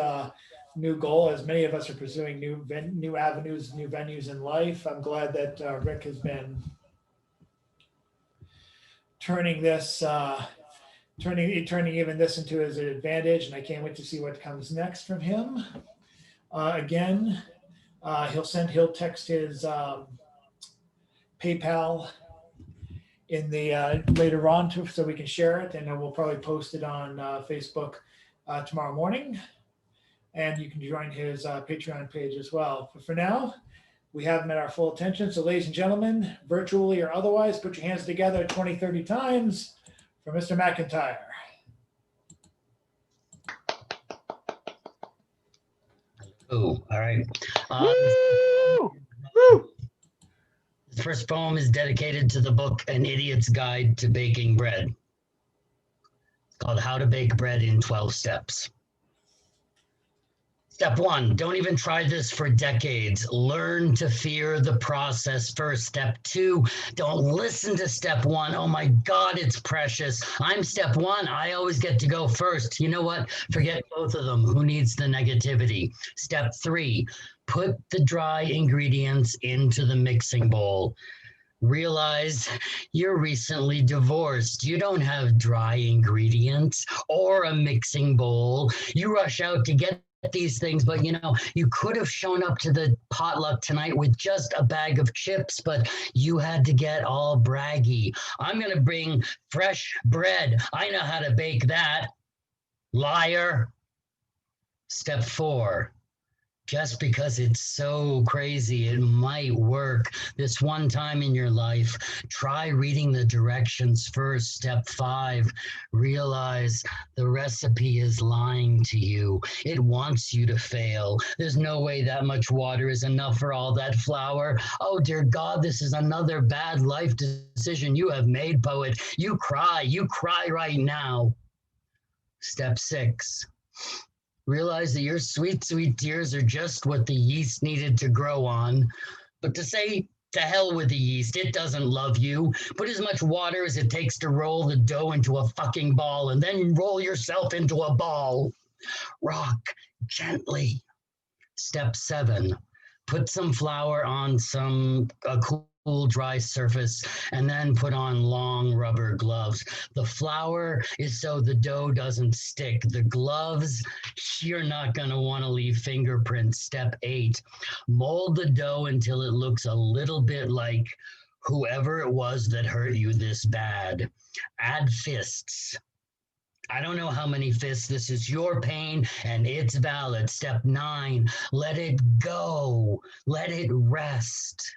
new goal, as many of us are pursuing new avenues, new venues in life. I'm glad that Rick has been turning even this into his advantage, and I can't wait to see what comes next from him. Again, he'll text his PayPal in the later on so we can share it, and then we'll probably post it on Facebook tomorrow morning. And you can join his Patreon page as well. But for now, we have him at our full attention. So ladies and gentlemen, virtually or otherwise, put your hands together 20, 30 times for Mr. McIntyre. Oh, all right. The first poem is dedicated to the book An Idiot's Guide to Baking Bread. It's called How to Bake Bread in 12 Steps. Step 1, don't even try this for decades. Learn to fear the process first. Step 2, don't listen to step 1. Oh my God, it's precious. I'm step 1. I always get to go first. You know what? Forget both of them. Who needs the negativity? Step 3, put the dry ingredients into the mixing bowl. Realize you're recently divorced. You don't have dry ingredients or a mixing bowl. You rush out to get these things, but you know, you could have shown up to the potluck tonight with just a bag of chips, but you had to get all braggy. I'm going to bring fresh bread. I know how to bake that. Liar. Step 4. Just because it's so crazy, it might work this one time in your life. Try reading the directions first. Step 5, realize the recipe is lying to you. It wants you to fail. There's no way that much water is enough for all that flour. Oh, dear God, this is another bad life decision you have made, poet. You cry right now. Step 6. Realize that your sweet, sweet tears are just what the yeast needed to grow on. But to say, to hell with the yeast, it doesn't love you. Put as much water as it takes to roll the dough into a fucking ball, and then roll yourself into a ball. Rock gently. Step 7. Put some flour on a cool, dry surface, and then put on long rubber gloves. The flour is so the dough doesn't stick. The gloves, you're not going to want to leave fingerprints. Step 8, mold the dough until it looks a little bit like whoever it was that hurt you this bad. Add fists. I don't know how many fists. This is your pain and it's valid. Step 9, let it go. Let it rest.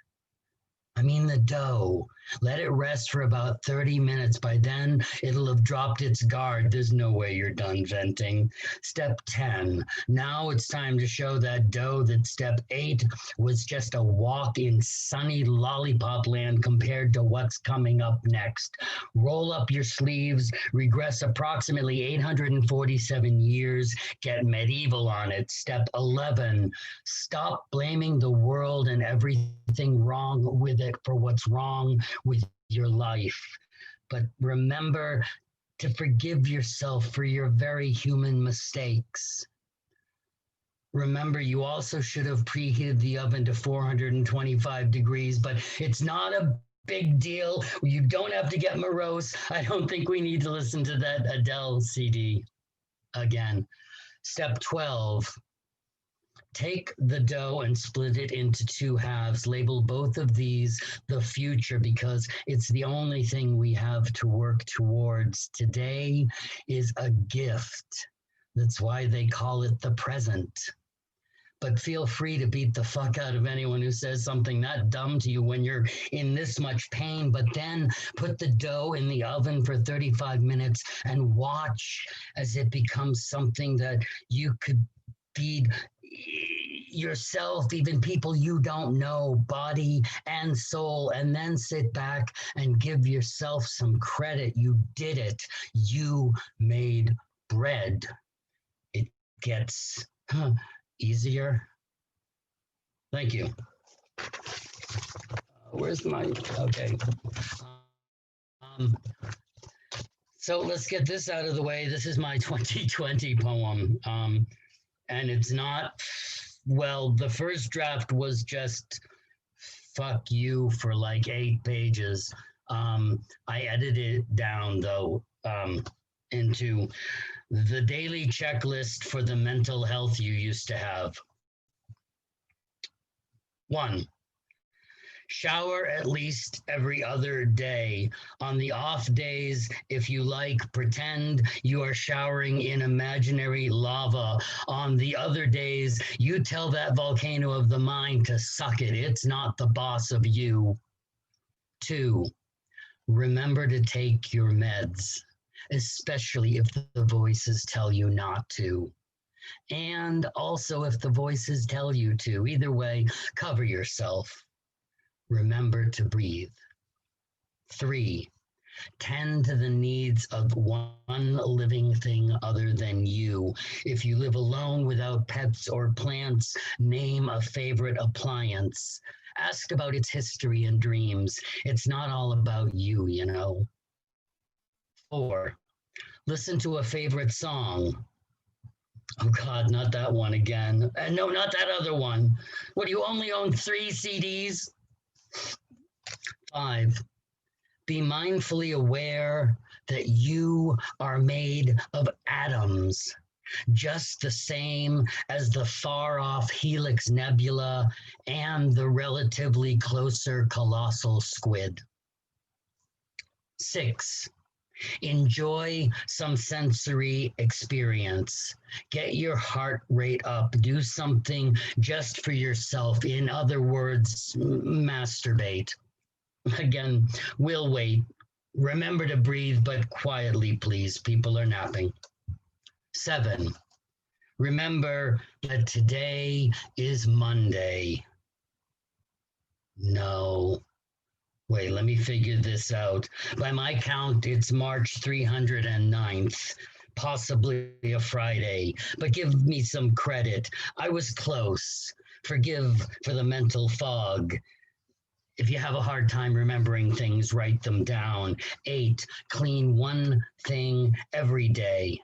I mean the dough. Let it rest for about 30 minutes. By then, it'll have dropped its guard. There's no way you're done venting. Step 10. Now it's time to show that dough that step 8 was just a walk in sunny lollipop land compared to what's coming up next. Roll up your sleeves, regress approximately 847 years, get medieval on it. Step 11. Stop blaming the world and everything wrong with it for what's wrong with your life. But remember to forgive yourself for your very human mistakes. Remember, you also should have preheated the oven to 425 degrees, but it's not a big deal. You don't have to get morose. I don't think we need to listen to that Adele CD again. Step 12. Take the dough and split it into 2 halves. Label both of these the future because it's the only thing we have to work towards. Today is a gift. That's why they call it the present. But feel free to beat the fuck out of anyone who says something that dumb to you when you're in this much pain. But then put the dough in the oven for 35 minutes and watch as it becomes something that you could feed yourself, even people you don't know, body and soul, and then sit back and give yourself some credit. You did it. You made bread. It gets easier. Thank you. Where's my, okay. So let's get this out of the way. This is my 2020 poem. And it's not, well, the first draft was just fuck you for like 8 pages. I edited it down though into the daily checklist for the mental health you used to have. 1. Shower at least every other day. On the off days, if you like, pretend you are showering in imaginary lava. On the other days, you tell that volcano of the mind to suck it. It's not the boss of you. 2. Remember to take your meds, especially if the voices tell you not to. And also if the voices tell you to. Either way, cover yourself. Remember to breathe. 3. Tend to the needs of one living thing other than you. If you live alone without pets or plants, name a favorite appliance. Ask about its history and dreams. It's not all about you, you know. 4. Listen to a favorite song. Oh God, not that one again. No, not that other one. What, do you only own 3 CDs? 5. Be mindfully aware that you are made of atoms. just the same as the far-off Helix Nebula and the relatively closer colossal squid. 6. Enjoy some sensory experience. Get your heart rate up. Do something just for yourself. In other words, masturbate. Again, we'll wait. Remember to breathe, but quietly, please. People are napping. 7. Remember that today is Monday. No. Wait, let me figure this out. By my count, it's March 309th, possibly a Friday, but give me some credit. I was close. Forgive for the mental fog. If you have a hard time remembering things, write them down. 8, clean one thing every day.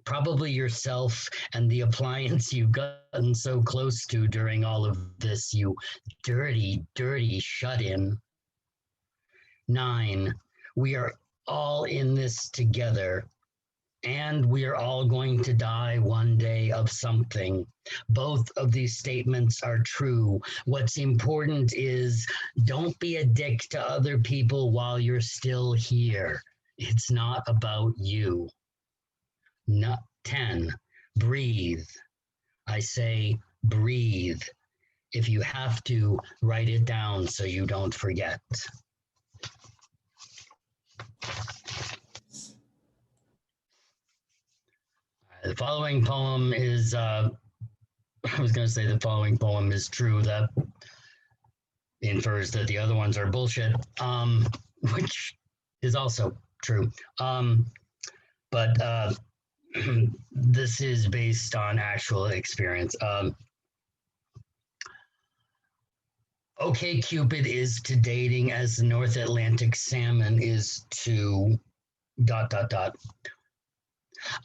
Probably yourself and the appliance you've gotten so close to during all of this, you dirty, dirty shut-in. 9, we are all in this together, and we are all going to die one day of something. Both of these statements are true. What's important is don't be a dick to other people while you're still here. It's not about you. 10, breathe. I say breathe. If you have to, write it down so you don't forget. The following poem is, I was going to say the following poem is true. That infers that the other ones are bullshit, which is also true. But this is based on actual experience. OkCupid is to dating as the North Atlantic salmon is to ...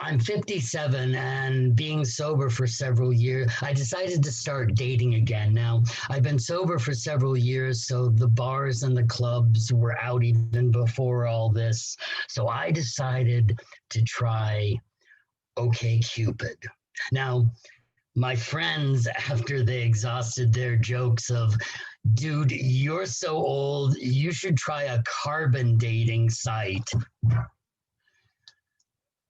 I'm 57 and being sober for several years, I decided to start dating again. Now, I've been sober for several years, so the bars and the clubs were out even before all this. So I decided to try OkCupid. Now, my friends, after they exhausted their jokes of, dude, you're so old, you should try a carbon dating site.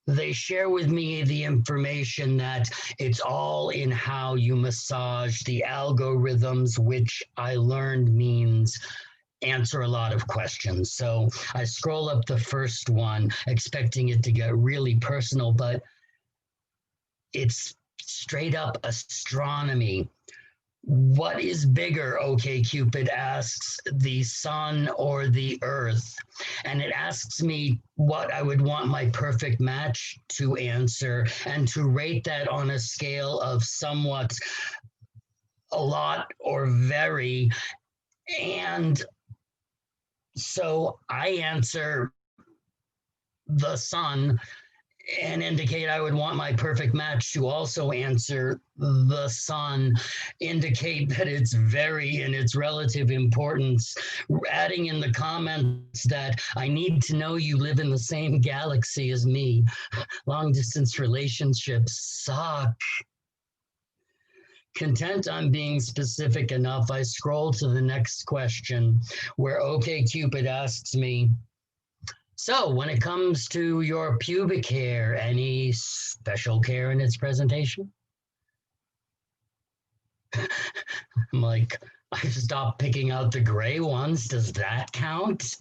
They share with me the information that it's all in how you massage the algorithms, which I learned means answer a lot of questions. So I scroll up the first one, expecting it to get really personal, but it's straight up astronomy. What is bigger, OkCupid asks, the sun or the earth? And it asks me what I would want my perfect match to answer and to rate that on a scale of somewhat, a lot, or very. And so I answer the sun and indicate I would want my perfect match to also answer the sun, indicate that it's very in its relative importance, adding in the comments that I need to know you live in the same galaxy as me. Long distance relationships suck. Content on being specific enough, I scroll to the next question where OkCupid asks me, so when it comes to your pubic hair, any special care in its presentation? I'm like, I've stopped picking out the gray ones. Does that count?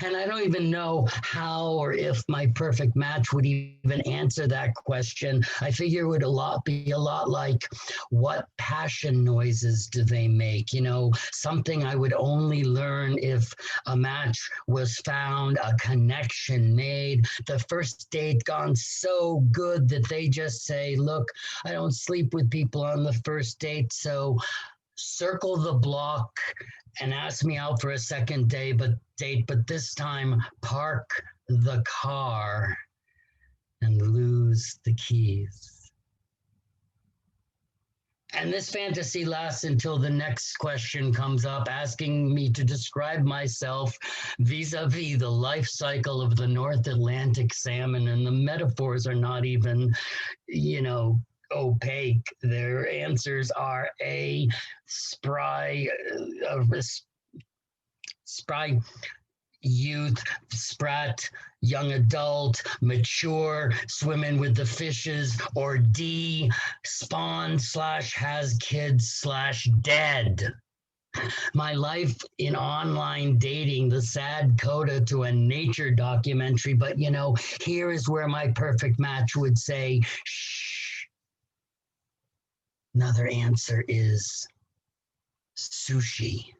And I don't even know how or if my perfect match would even answer that question. I figure it would be a lot like, what passion noises do they make? You know, something I would only learn if a match was found, a connection made, the first date gone so good that they just say, look, I don't sleep with people on the first date, so circle the block and ask me out for a second date, but this time park the car and lose the keys. And this fantasy lasts until the next question comes up, asking me to describe myself vis-a-vis the life cycle of the North Atlantic salmon. And the metaphors are not even, opaque. Their answers are A, spry youth, sprat, young adult, mature, swimming with the fishes, or D, spawn / has kids / dead. My life in online dating, the sad coda to a nature documentary, but here is where my perfect match would say, shh. Another answer is sushi.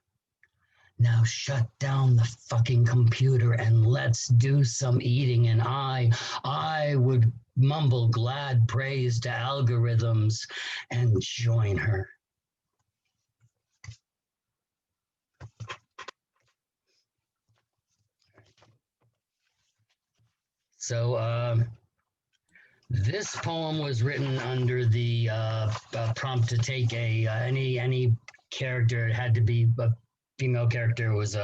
Now shut down the fucking computer and let's do some eating. And I would mumble glad praise to algorithms and join her. So this poem was written under the prompt to take any character. It had to be a female character. Was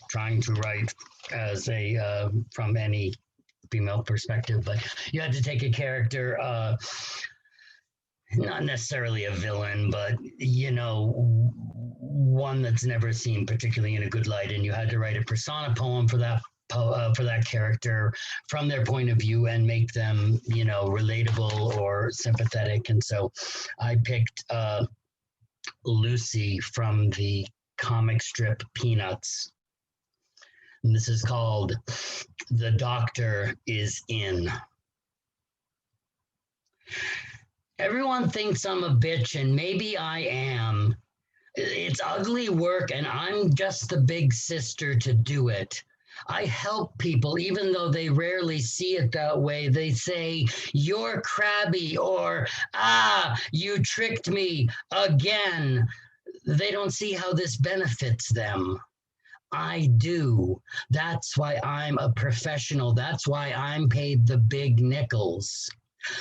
trying to write as a from any female perspective, but you had to take a character, not necessarily a villain, but one that's never seen particularly in a good light, and you had to write a persona poem for that character from their point of view and make them relatable or sympathetic. And so I picked Lucy from the comic strip Peanuts. And this is called The Doctor Is In. Everyone thinks I'm a bitch, and maybe I am. It's ugly work, and I'm just the big sister to do it. I help people, even though they rarely see it that way. They say, you're crabby, or, you tricked me again. They don't see how this benefits them. I do. That's why I'm a professional. That's why I'm paid the big nickels.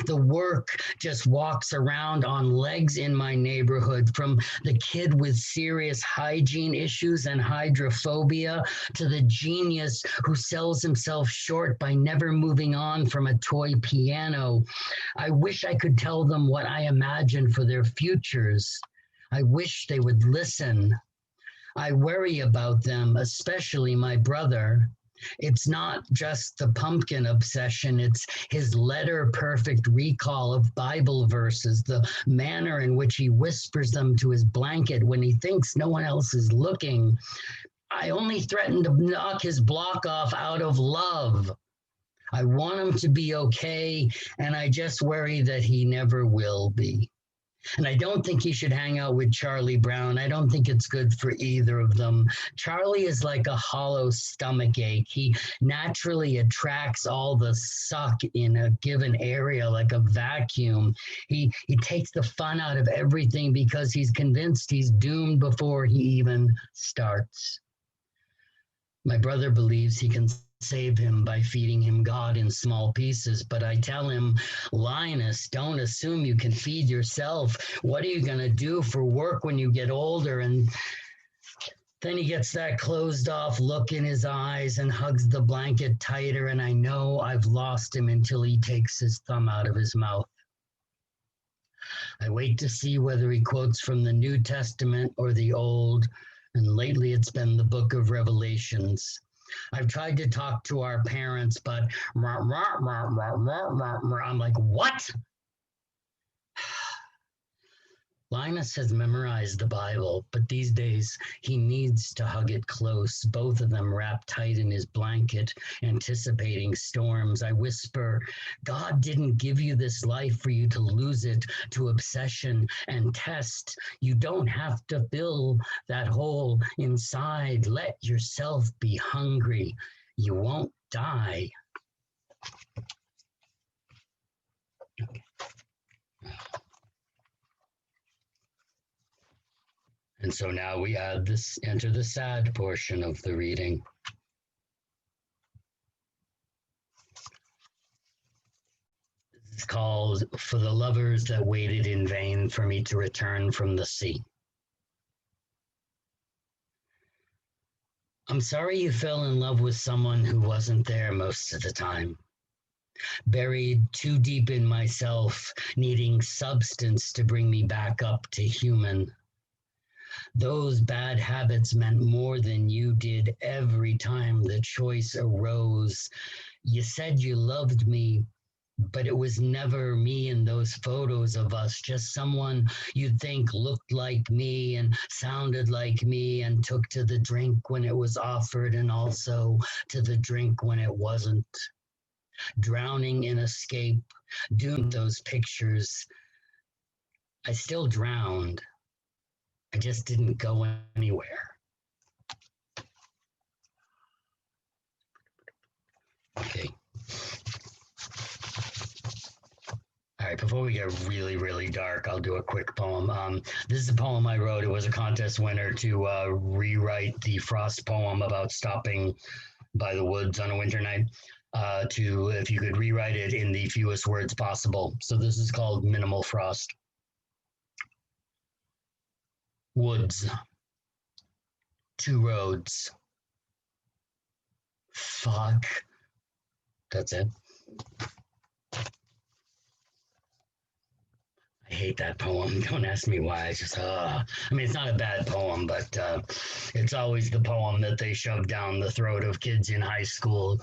The work just walks around on legs in my neighborhood, from the kid with serious hygiene issues and hydrophobia to the genius who sells himself short by never moving on from a toy piano. I wish I could tell them what I imagine for their futures. I wish they would listen. I worry about them, especially my brother. It's not just the pumpkin obsession, it's his letter-perfect recall of Bible verses, the manner in which he whispers them to his blanket when he thinks no one else is looking. I only threaten to knock his block off out of love. I want him to be okay, and I just worry that he never will be. And I don't think he should hang out with Charlie Brown. I don't think it's good for either of them. Charlie is like a hollow stomach ache. He naturally attracts all the suck in a given area like a vacuum. He takes the fun out of everything because he's convinced he's doomed before he even starts. My brother believes he can save him by feeding him God in small pieces, but I tell him, Linus, don't assume you can feed yourself. What are you going to do for work when you get older? And then he gets that closed off look in his eyes and hugs the blanket tighter, and I know I've lost him until he takes his thumb out of his mouth. I wait to see whether he quotes from the New Testament or the Old, and lately it's been the book of Revelations. I've tried to talk to our parents, but I'm like, what? Linus has memorized the Bible, but these days he needs to hug it close, both of them wrapped tight in his blanket, anticipating storms. I whisper, God didn't give you this life for you to lose it to obsession and test. You don't have to fill that hole inside. Let yourself be hungry. You won't die. Okay. And so now we enter the sad portion of the reading. is called For the Lovers That Waited in Vain for Me to Return from the Sea. I'm sorry you fell in love with someone who wasn't there most of the time. Buried too deep in myself, needing substance to bring me back up to human. Those bad habits meant more than you did every time the choice arose. You said you loved me, but it was never me in those photos of us, just someone you'd think looked like me and sounded like me and took to the drink when it was offered and also to the drink when it wasn't. Drowning in escape, doomed those pictures. I still drowned. I just didn't go anywhere. Okay. All right, before we get really, really dark, I'll do a quick poem. This is a poem I wrote. It was a contest winner to rewrite the Frost poem about stopping by the woods on a winter night. If you could rewrite it in the fewest words possible. So this is called Minimal Frost. Woods. 2 roads. Fuck. That's it. I hate that poem. Don't ask me why. It's just, I mean, it's not a bad poem, but it's always the poem that they shove down the throat of kids in high school,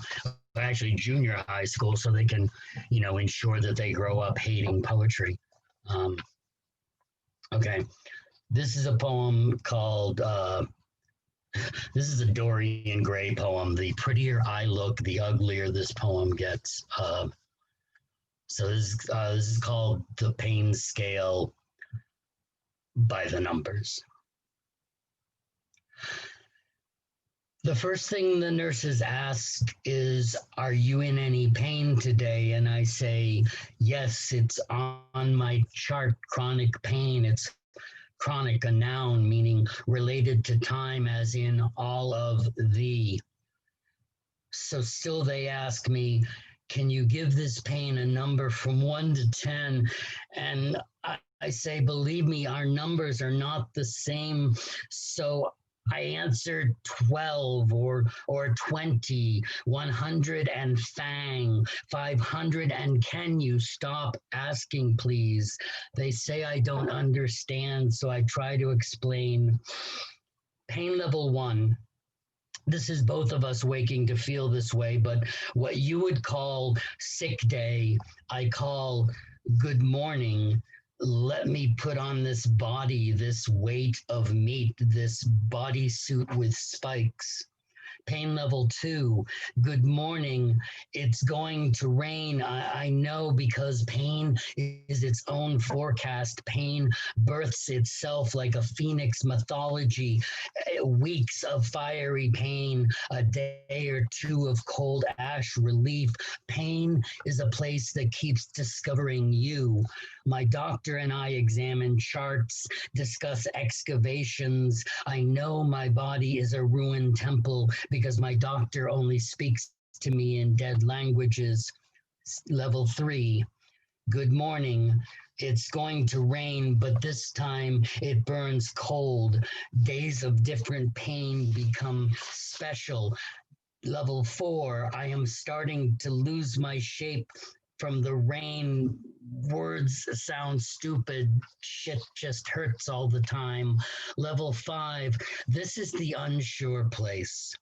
actually junior high school, so they can, ensure that they grow up hating poetry. Okay. This is a poem called, this is a Dorian Gray poem. The prettier I look, the uglier this poem gets. So this is called The Pain Scale by the Numbers. The first thing the nurses ask is, are you in any pain today? And I say, yes, it's on my chart, chronic pain. It's chronic, a noun meaning related to time, as in all of the. So still they ask me, can you give this pain a number from 1 to 10? And I say, believe me, our numbers are not the same. So I answered 12 or 20, 100 and fang, 500 and can you stop asking, please? They say I don't understand, so I try to explain. Pain level 1. This is both of us waking to feel this way, but what you would call sick day, I call good morning. Let me put on this body, this weight of meat, this bodysuit with spikes. Pain level 2, good morning. It's going to rain. I know, because pain is its own forecast. Pain births itself like a phoenix mythology. Weeks of fiery pain, a day or 2 of cold ash relief. Pain is a place that keeps discovering you. My doctor and I examine charts, discuss excavations. I know my body is a ruined temple because my doctor only speaks to me in dead languages. Level 3, good morning. It's going to rain, but this time it burns cold. Days of different pain become special. Level 4, I am starting to lose my shape from the rain. Words sound stupid. Shit just hurts all the time. Level 5, this is the unsure place.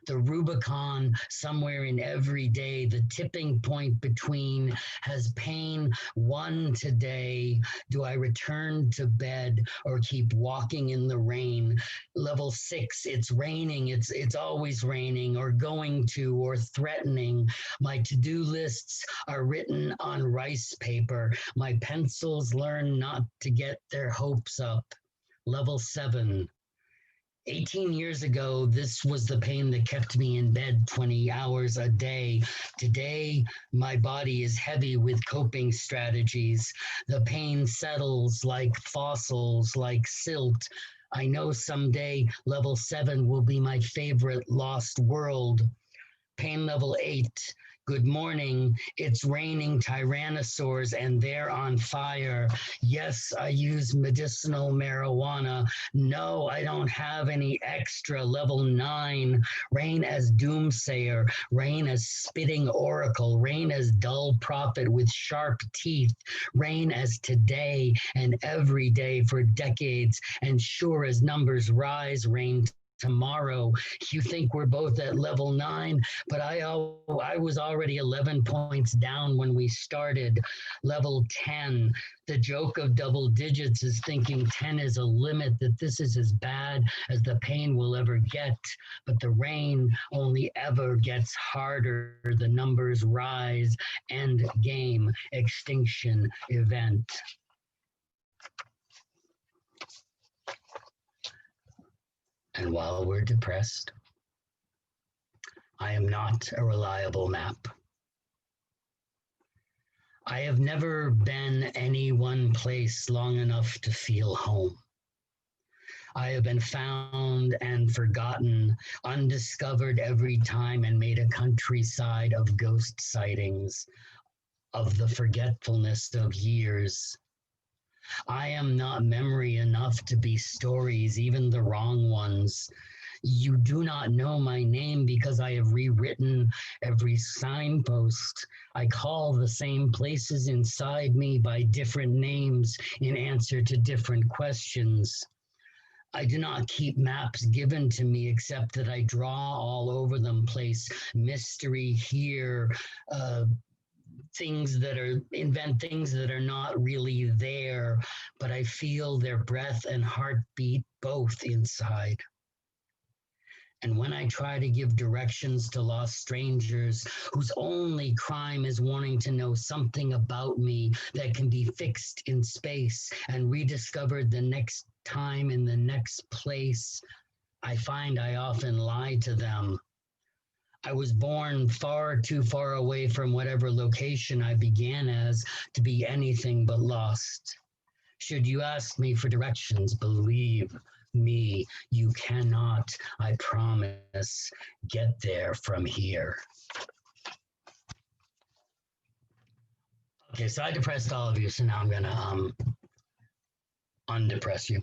The Rubicon somewhere in every day, the tipping point between. Has pain won today? Do I return to bed or keep walking in the rain? Level 6, it's raining. It's always raining, or going to, or threatening. My to-do lists are written on rice paper. My pencils learn not to get their hopes up. Level 7. 18 years ago, this was the pain that kept me in bed 20 hours a day. Today, my body is heavy with coping strategies. The pain settles like fossils, like silt. I know someday level 7 will be my favorite lost world. Pain level 8. Good morning. It's raining tyrannosaurs and they're on fire. Yes, I use medicinal marijuana. No, I don't have any extra. Level 9. Reign as doomsayer. Reign as spitting oracle. Reign as dull prophet with sharp teeth. Reign as today and every day for decades. And sure as numbers rise, reign tomorrow. You think we're both at level 9, but I was already 11 points down when we started. Level 10. The joke of double digits is thinking 10 is a limit, that this is as bad as the pain will ever get. But the rain only ever gets harder. The numbers rise. End game. Extinction event. And while we're depressed, I am not a reliable map. I have never been any one place long enough to feel home. I have been found and forgotten, undiscovered every time, and made a countryside of ghost sightings, of the forgetfulness of years. I am not memory enough to be stories, even the wrong ones. You do not know my name because I have rewritten every signpost. I call the same places inside me by different names in answer to different questions. I do not keep maps given to me except that I draw all over them, place mystery here, invent things that are not really there, but I feel their breath and heartbeat both inside. And when I try to give directions to lost strangers whose only crime is wanting to know something about me that can be fixed in space and rediscovered the next time in the next place, I find I often lie to them. I was born far too far away from whatever location I began as to be anything but lost. Should you ask me for directions, believe me, you cannot, I promise, get there from here. Okay, so I depressed all of you, so now I'm gonna undepress you.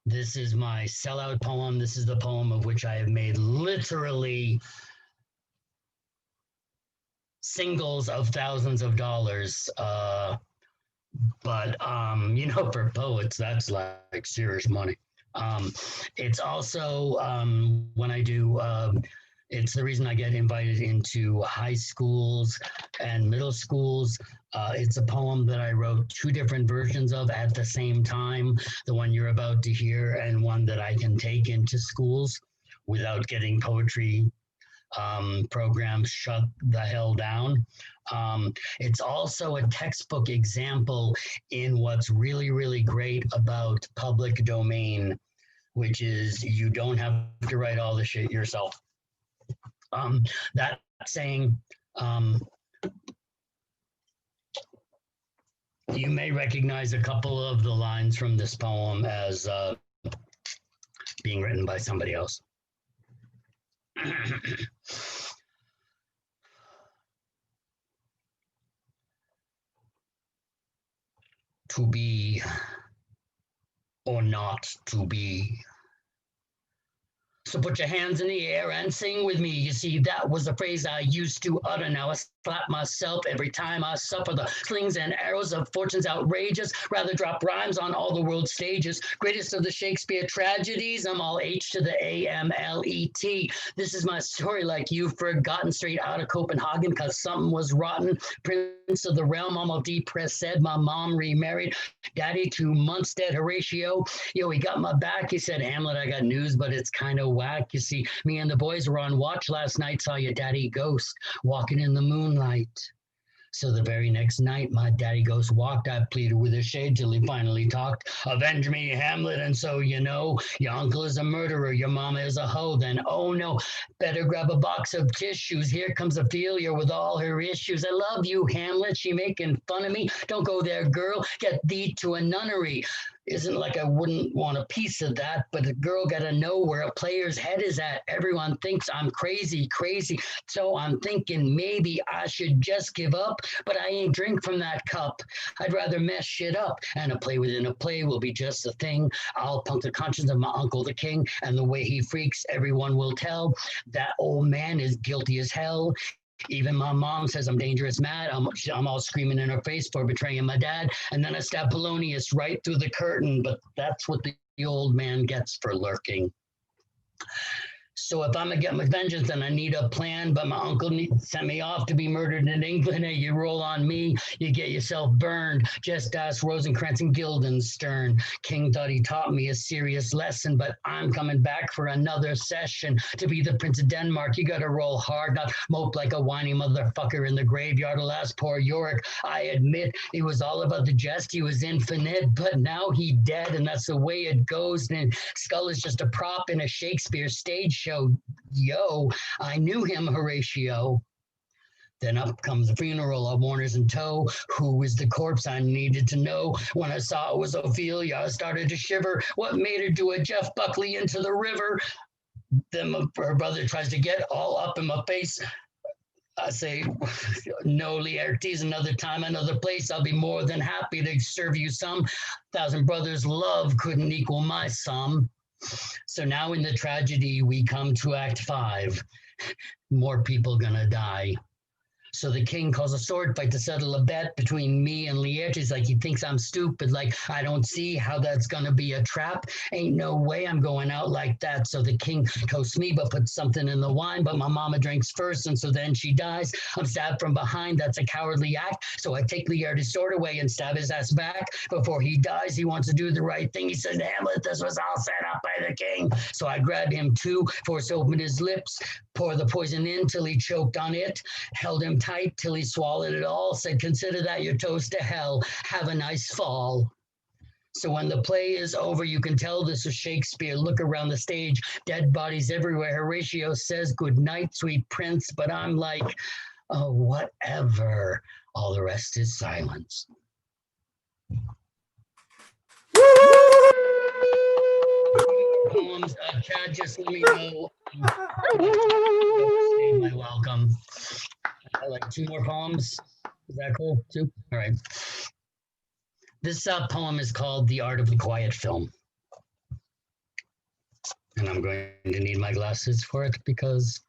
This is my sellout poem. This is the poem of which I have made literally singles of thousands of dollars. But you know, for poets, that's like serious money. It's also when I do, it's the reason I get invited into high schools and middle schools. It's a poem that I wrote 2 different versions of at the same time, the one you're about to hear and one that I can take into schools without getting poetry programs shut the hell down. It's also a textbook example in what's really, really great about public domain, which is you don't have to write all the shit yourself. That saying, you may recognize a couple of the lines from this poem as being written by somebody else. To be or not to be. So put your hands in the air and sing with me. You see, that was the phrase I used to utter. Now I slap myself every time I suffer the slings and arrows of fortune's outrageous. Rather drop rhymes on all the world stages. Greatest of the Shakespeare tragedies. I'm all H to the A-M-L-E-T. This is my story like you've forgotten, straight out of Copenhagen because something was rotten. Prince of the realm, I'm all depressed, said my mom remarried. Daddy 2 months dead, Horatio. Yo, he got my back. He said, Hamlet, I got news, but it's kind of whack. You see, me and the boys were on watch last night, saw your daddy ghost walking in the moonlight. So the very next night, my daddy ghost walked. I pleaded with a shade till he finally talked. Avenge me, Hamlet, and so you know, your uncle is a murderer, your mama is a hoe. Then, oh no, better grab a box of tissues. Here comes Ophelia with all her issues. I love you, Hamlet. She making fun of me. Don't go there, girl. Get thee to a nunnery. Isn't like I wouldn't want a piece of that, but a girl gotta know where a player's head is at. Everyone thinks I'm crazy. So I'm thinking maybe I should just give up, but I ain't drink from that cup. I'd rather mess shit up, and a play within a play will be just a thing. I'll punk the conscience of my uncle the king, and the way he freaks, everyone will tell. That old man is guilty as hell. Even my mom says I'm dangerous mad. I'm all screaming in her face for betraying my dad. And then I stab Polonius right through the curtain, but that's what the old man gets for lurking. So if I'm gonna get my vengeance, then I need a plan. But my uncle sent me off to be murdered in England. And you roll on me, you get yourself burned. Just ask Rosencrantz and Guildenstern. King thought he taught me a serious lesson, but I'm coming back for another session. To be the Prince of Denmark, you gotta roll hard, not mope like a whiny motherfucker in the graveyard. Alas, poor Yorick. I admit it was all about the jest. He was infinite, but now he dead, and that's the way it goes. And Skull is just a prop in a Shakespeare stage show. Yo, I knew him, Horatio. Then up comes the funeral of mourners in tow. Who was the corpse? I needed to know. When I saw it was Ophelia, I started to shiver. What made her do a Jeff Buckley into the river? Then her brother tries to get all up in my face. I say, no, Laertes, another time, another place. I'll be more than happy to serve you some. 1,000 brothers' love couldn't equal my sum. So now in the tragedy, we come to Act 5. More people gonna die. So the king calls a sword fight to settle a bet between me and Laertes. Like he thinks I'm stupid. Like I don't see how that's gonna be a trap. Ain't no way I'm going out like that. So the king toasts me, but puts something in the wine. But my mama drinks first, and so then she dies. I'm stabbed from behind. That's a cowardly act. So I take Laertes' sword away and stab his ass back. Before he dies, he wants to do the right thing. He says, Hamlet, this was all set up by the king. So I grab him too, forced to open his lips, pour the poison in till he choked on it, held him tight till he swallowed it all, said, consider that your toast to hell. Have a nice fall. So when the play is over, you can tell this is Shakespeare. Look around the stage, dead bodies everywhere. Horatio says, good night, sweet prince. But I'm like, oh, whatever. All the rest is silence. Poems, Chad, just let me know. My welcome. I like 2 more poems. Is that cool? 2? All right. This poem is called The Art of the Quiet Film. And I'm going to need my glasses for it because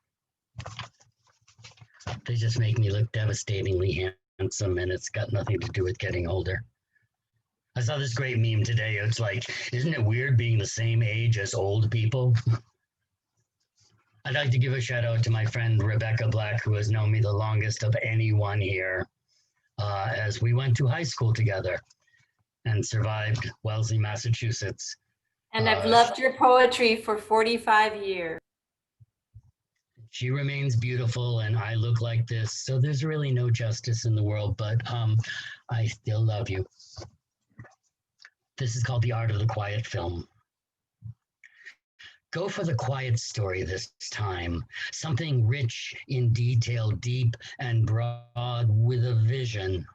they just make me look devastatingly handsome, and it's got nothing to do with getting older. I saw this great meme today. It's like, isn't it weird being the same age as old people? I'd like to give a shout out to my friend Rebecca Black, who has known me the longest of anyone here, as we went to high school together and survived Wellesley, Massachusetts. And I've loved your poetry for 45 years. She remains beautiful, and I look like this, so there's really no justice in the world, but I still love you. This is called The Art of the Quiet Film. Go for the quiet story this time, something rich in detail, deep and broad with a vision.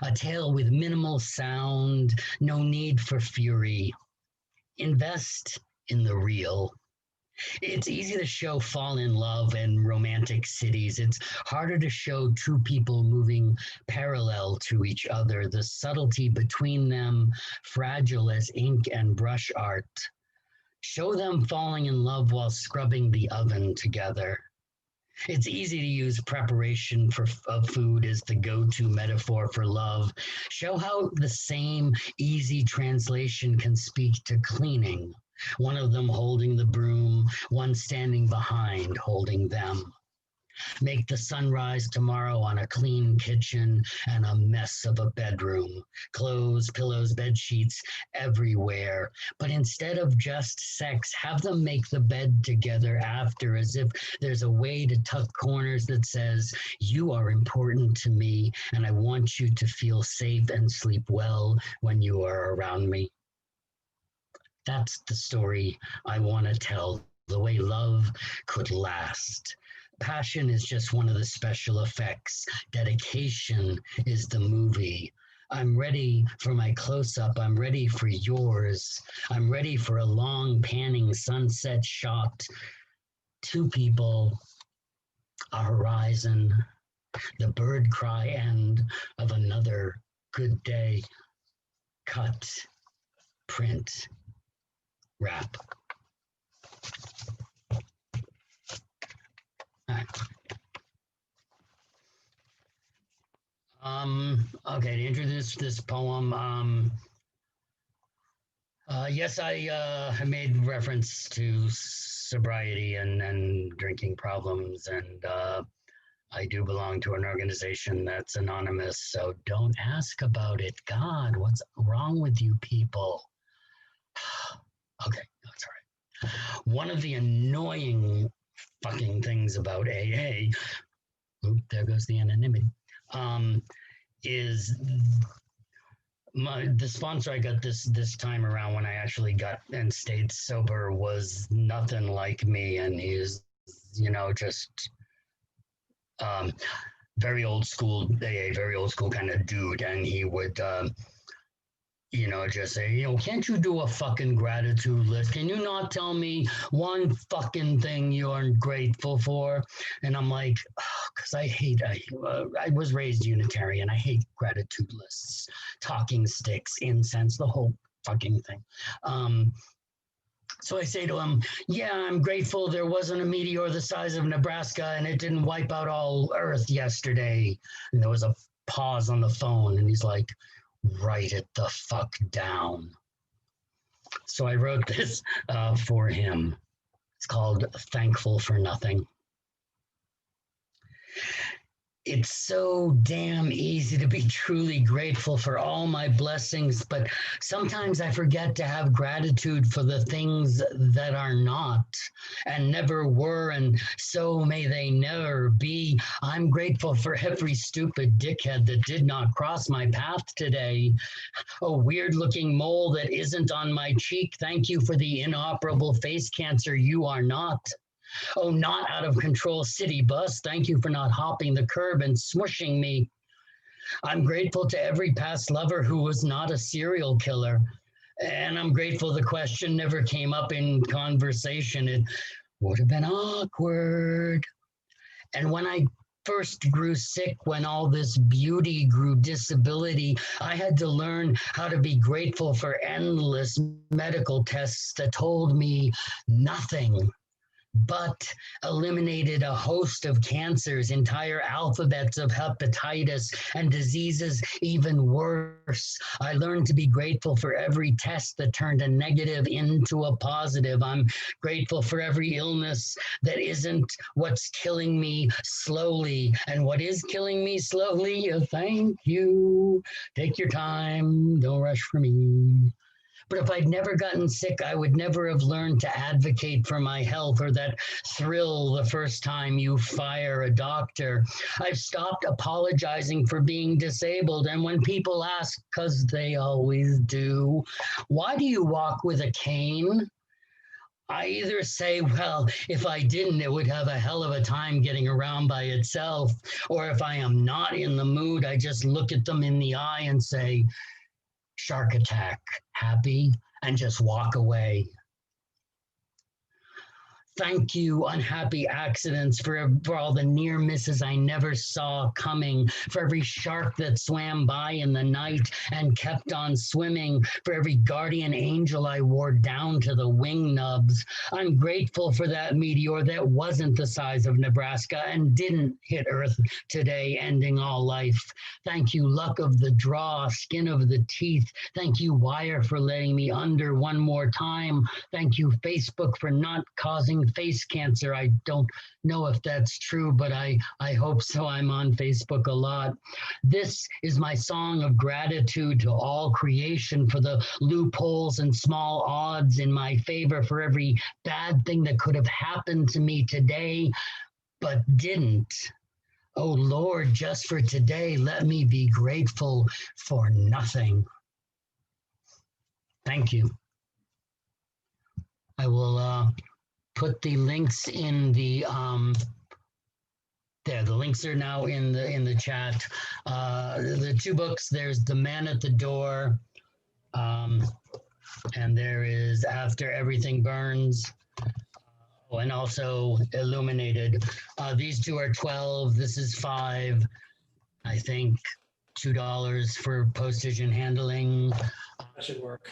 A tale with minimal sound, no need for fury. Invest in the real. It's easy to show fall in love and romantic cities. It's harder to show two people moving parallel to each other, the subtlety between them, fragile as ink and brush art. Show them falling in love while scrubbing the oven together. It's easy to use preparation of food as the go-to metaphor for love. Show how the same easy translation can speak to cleaning. One of them holding the broom, one standing behind holding them. Make the sunrise tomorrow on a clean kitchen and a mess of a bedroom. Clothes, pillows, bed sheets everywhere. But instead of just sex, have them make the bed together after, as if there's a way to tuck corners that says, you are important to me, and I want you to feel safe and sleep well when you are around me. That's the story I want to tell, the way love could last. Passion is just one of the special effects. Dedication is the movie. I'm ready for my close-up. I'm ready for yours. I'm ready for a long panning sunset shot. Two people, a horizon, the bird cry end of another good day. Cut, print, wrap. All right. Okay, to introduce this poem, yes, I made reference to sobriety and drinking problems, and I do belong to an organization that's anonymous, so don't ask about it. God, what's wrong with you people? Okay, that's all right. One of the annoying fucking things about AA, oop, there goes the anonymity, is the sponsor I got this time around when I actually got and stayed sober was nothing like me, and he's just very old school AA, very old school kind of dude, and he would just say, can't you do a fucking gratitude list? Can you not tell me one fucking thing you're grateful for? And I'm like, because I was raised Unitarian. I hate gratitude lists, talking sticks, incense, the whole fucking thing. So I say to him, yeah, I'm grateful there wasn't a meteor the size of Nebraska and it didn't wipe out all Earth yesterday. And there was a pause on the phone, and he's like, write it the fuck down. So I wrote this for him. It's called Thankful for Nothing. It's so damn easy to be truly grateful for all my blessings, but sometimes I forget to have gratitude for the things that are not and never were, and so may they never be. I'm grateful for every stupid dickhead that did not cross my path today. A weird-looking mole that isn't on my cheek. Thank you for the inoperable face cancer you are not. Oh, not out of control city bus. Thank you for not hopping the curb and smushing me. I'm grateful to every past lover who was not a serial killer. And I'm grateful the question never came up in conversation. It would have been awkward. And when I first grew sick, when all this beauty grew disability, I had to learn how to be grateful for endless medical tests that told me nothing, but eliminated a host of cancers, entire alphabets of hepatitis, and diseases even worse. I learned to be grateful for every test that turned a negative into a positive. I'm grateful for every illness that isn't what's killing me slowly. And what is killing me slowly? Thank you. Take your time. Don't rush for me. But if I'd never gotten sick, I would never have learned to advocate for my health, or that thrill the first time you fire a doctor. I've stopped apologizing for being disabled. And when people ask, because they always do, why do you walk with a cane? I either say, well, if I didn't, it would have a hell of a time getting around by itself. Or if I am not in the mood, I just look at them in the eye and say, shark attack, happy, and just walk away. Thank you, unhappy accidents, for all the near misses I never saw coming, for every shark that swam by in the night and kept on swimming, for every guardian angel I wore down to the wing nubs. I'm grateful for that meteor that wasn't the size of Nebraska and didn't hit Earth today, ending all life. Thank you, luck of the draw, skin of the teeth. Thank you, wire, for letting me under one more time. Thank you, Facebook, for not causing face cancer. I don't know if that's true, but I hope so. I'm on Facebook a lot. This is my song of gratitude to all creation for the loopholes and small odds in my favor, for every bad thing that could have happened to me today, but didn't. Oh Lord, just for today, let me be grateful for nothing. Thank you. I will put the links in the There, the links are now in the chat. The two books, there's The Man at the Door, and there is After Everything Burns, and also Illuminated. These two are 12. This is 5. I think $2 for postage and handling. That should work.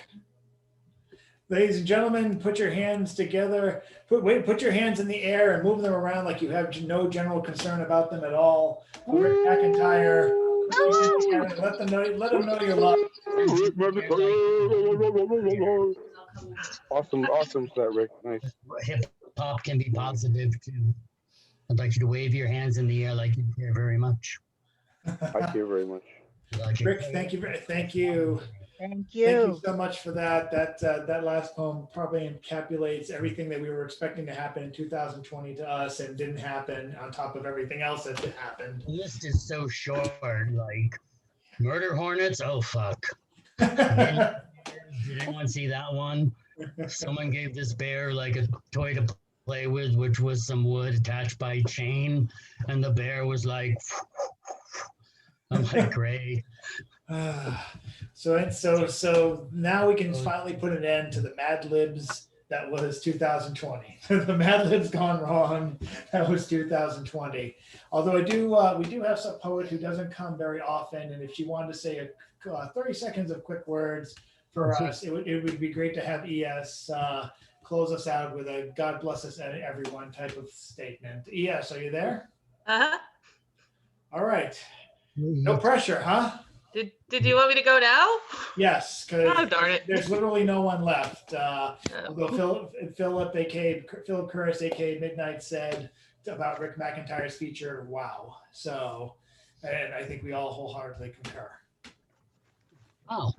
Ladies and gentlemen, put your hands together. Put your hands in the air and move them around like you have no general concern about them at all. For Rick McIntyre. Let them know you love. Awesome set, Rick. Nice. Hip hop can be positive too. I'd like you to wave your hands in the air like you care very much. I care very much. Rick, thank you. Thank you. Thank you. Thank you so much for that. That last poem probably encapsulates everything that we were expecting to happen in 2020 to us and didn't happen, on top of everything else that happened. The list is so short, like murder hornets. Oh fuck. Did anyone see that one? Someone gave this bear like a toy to play with, which was some wood attached by chain, and the bear was like, I'm like, great. So now we can finally put an end to the Mad Libs that was 2020. The Mad Libs gone wrong. That was 2020. Although we do have some poet who doesn't come very often, and if she wanted to say 30 seconds of quick words for us, it would be great to have ES close us out with a God bless us everyone type of statement. ES, are you there? Uh-huh. All right. No pressure, huh? Did you want me to go now? Yes, because oh, darn it. There's literally no one left. Although Philip Curris, aka Midnight, said about Rick McIntyre's feature, wow. So, and I think we all wholeheartedly concur. Oh.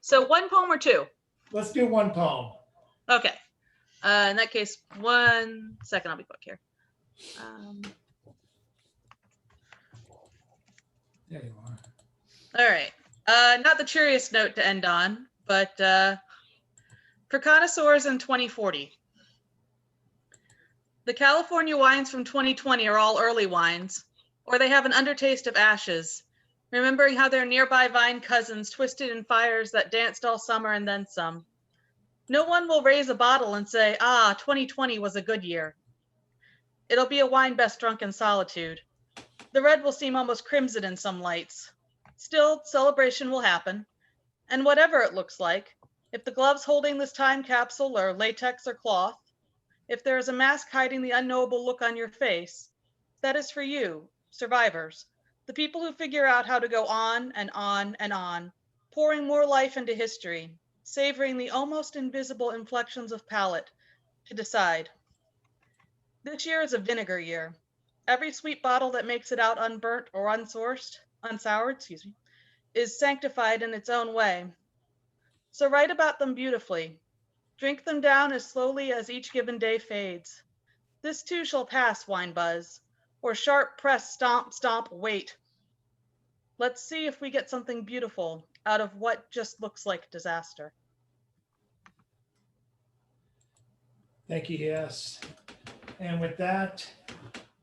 So one poem or two? Let's do one poem. Okay. In that case, 1 second, I'll be quick here. There you are. All right. Not the cheeriest note to end on, but for connoisseurs in 2040. The California wines from 2020 are all early wines, or they have an undertaste of ashes, remembering how their nearby vine cousins twisted in fires that danced all summer and then some. No one will raise a bottle and say, 2020 was a good year. It'll be a wine best drunk in solitude. The red will seem almost crimson in some lights. Still, celebration will happen. And whatever it looks like, if the gloves holding this time capsule are latex or cloth, if there is a mask hiding the unknowable look on your face, that is for you, survivors, the people who figure out how to go on and on and on, pouring more life into history, savoring the almost invisible inflections of palate to decide. This year is a vinegar year. Every sweet bottle that makes it out unburnt or unsoured, is sanctified in its own way. So write about them beautifully. Drink them down as slowly as each given day fades. This too shall pass, wine buzz, or sharp press stomp, stomp, wait. Let's see if we get something beautiful out of what just looks like disaster. Thank you, yes. And with that,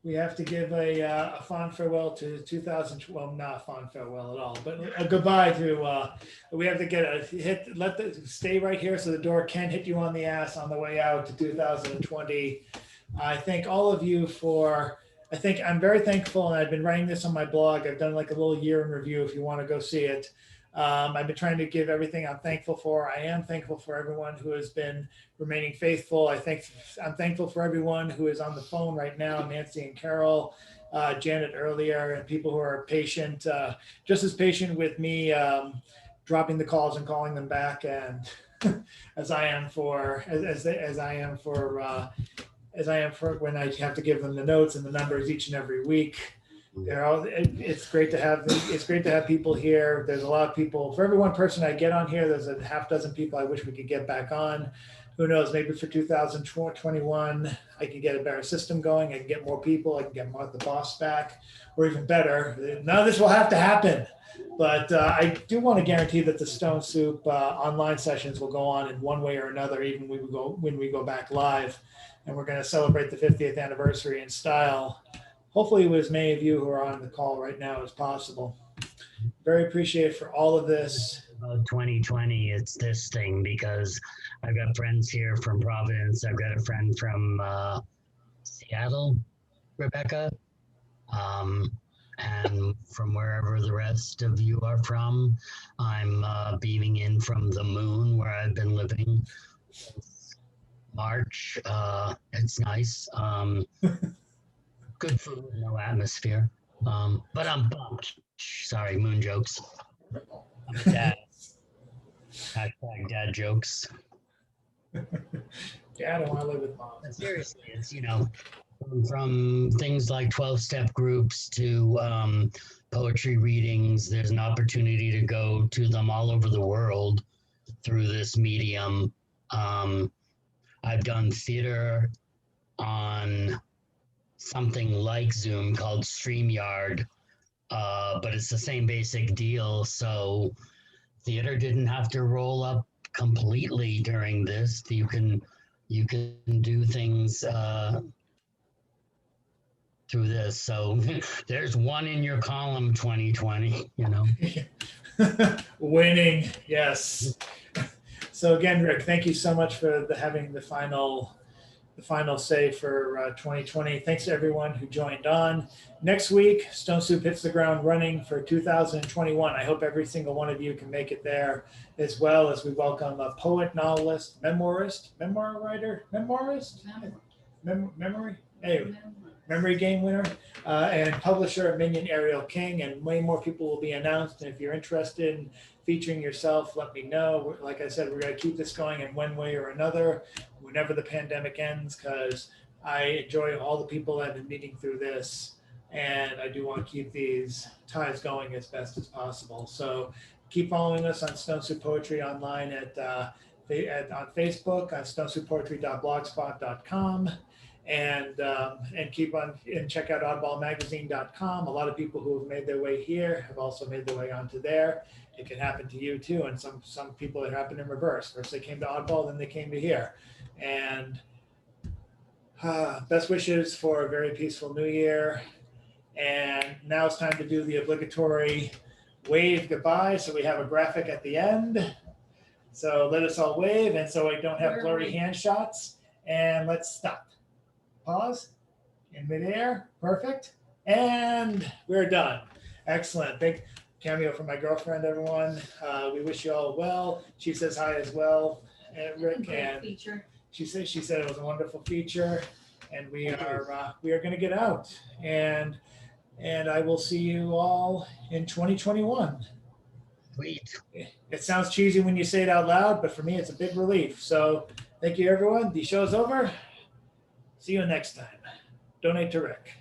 we have to give a fond farewell to 2012. Well, not a fond farewell at all, but a goodbye to. We have to get stay right here so the door can hit you on the ass on the way out to 2020. I thank all of you for. I'm very thankful, and I've been writing this on my blog. I've done like a little year in review if you want to go see it. I've been trying to give everything I'm thankful for. I am thankful for everyone who has been remaining faithful. I'm thankful for everyone who is on the phone right now, Nancy and Carol, Janet earlier, and people who are patient, just as patient with me dropping the calls and calling them back, and as I am for when I have to give them the notes and the numbers each and every week. It's great to have people here. There's a lot of people. For every one person I get on here, there's a half dozen people I wish we could get back on. who knows, maybe for 2021, I can get a better system going. I can get more people. I can get Martha Boss back, or even better. None of this will have to happen. But I do want to guarantee that the Stone Soup online sessions will go on in one way or another, even when we go back live. And we're going to celebrate the 50th anniversary in style. Hopefully with as many of you who are on the call right now as possible. Very appreciative for all of this. About 2020, it's this thing, because I've got friends here from Providence. I've got a friend from Seattle, Rebecca. And from wherever the rest of you are from, I'm beaming in from the moon where I've been living since March. It's nice. Good food, no atmosphere. But I'm bumped. Sorry, moon jokes. I'm a dad. Hashtag dad jokes. Yeah, I don't want to live with mom. But seriously, it's, from things like 12-step groups to poetry readings. There's an opportunity to go to them all over the world through this medium. I've done theater on something like Zoom called StreamYard, but it's the same basic deal. So theater didn't have to roll up completely during this. You can do things through this. So there's one in your column, 2020, Winning, yes. So again, Rick, thank you so much for having the final say for 2020. Thanks to everyone who joined on. Next week, Stone Soup hits the ground running for 2021. I hope every single one of you can make it there, as well as we welcome a poet, novelist, memoirist, memory game winner, and publisher of Minion, Ariel King, and way more people will be announced. And if you're interested in featuring yourself, let me know. Like I said, we're going to keep this going in one way or another whenever the pandemic ends, because I enjoy all the people I've been meeting through this, and I do want to keep these ties going as best as possible. So keep following us on Stone Soup Poetry online on Facebook, on stonesouppoetry.blogspot.com. And keep on and check out oddballmagazine.com. A lot of people who have made their way here have also made their way onto there. It can happen to you too, and some people it happened in reverse. First they came to Oddball, then they came to here. And best wishes for a very peaceful new year. And now it's time to do the obligatory wave goodbye. So we have a graphic at the end. So let us all wave, and so I don't have blurry hand shots. And let's stop. Pause in midair. Perfect. And we're done. Excellent. Big cameo from my girlfriend, everyone. We wish you all well. She says hi as well, Rick. And feature. She said it was a wonderful feature, and we are going to get out. And I will see you all in 2021. Sweet. It sounds cheesy when you say it out loud, but for me, it's a big relief. So thank you, everyone. The show's over. See you next time. Donate to Rick.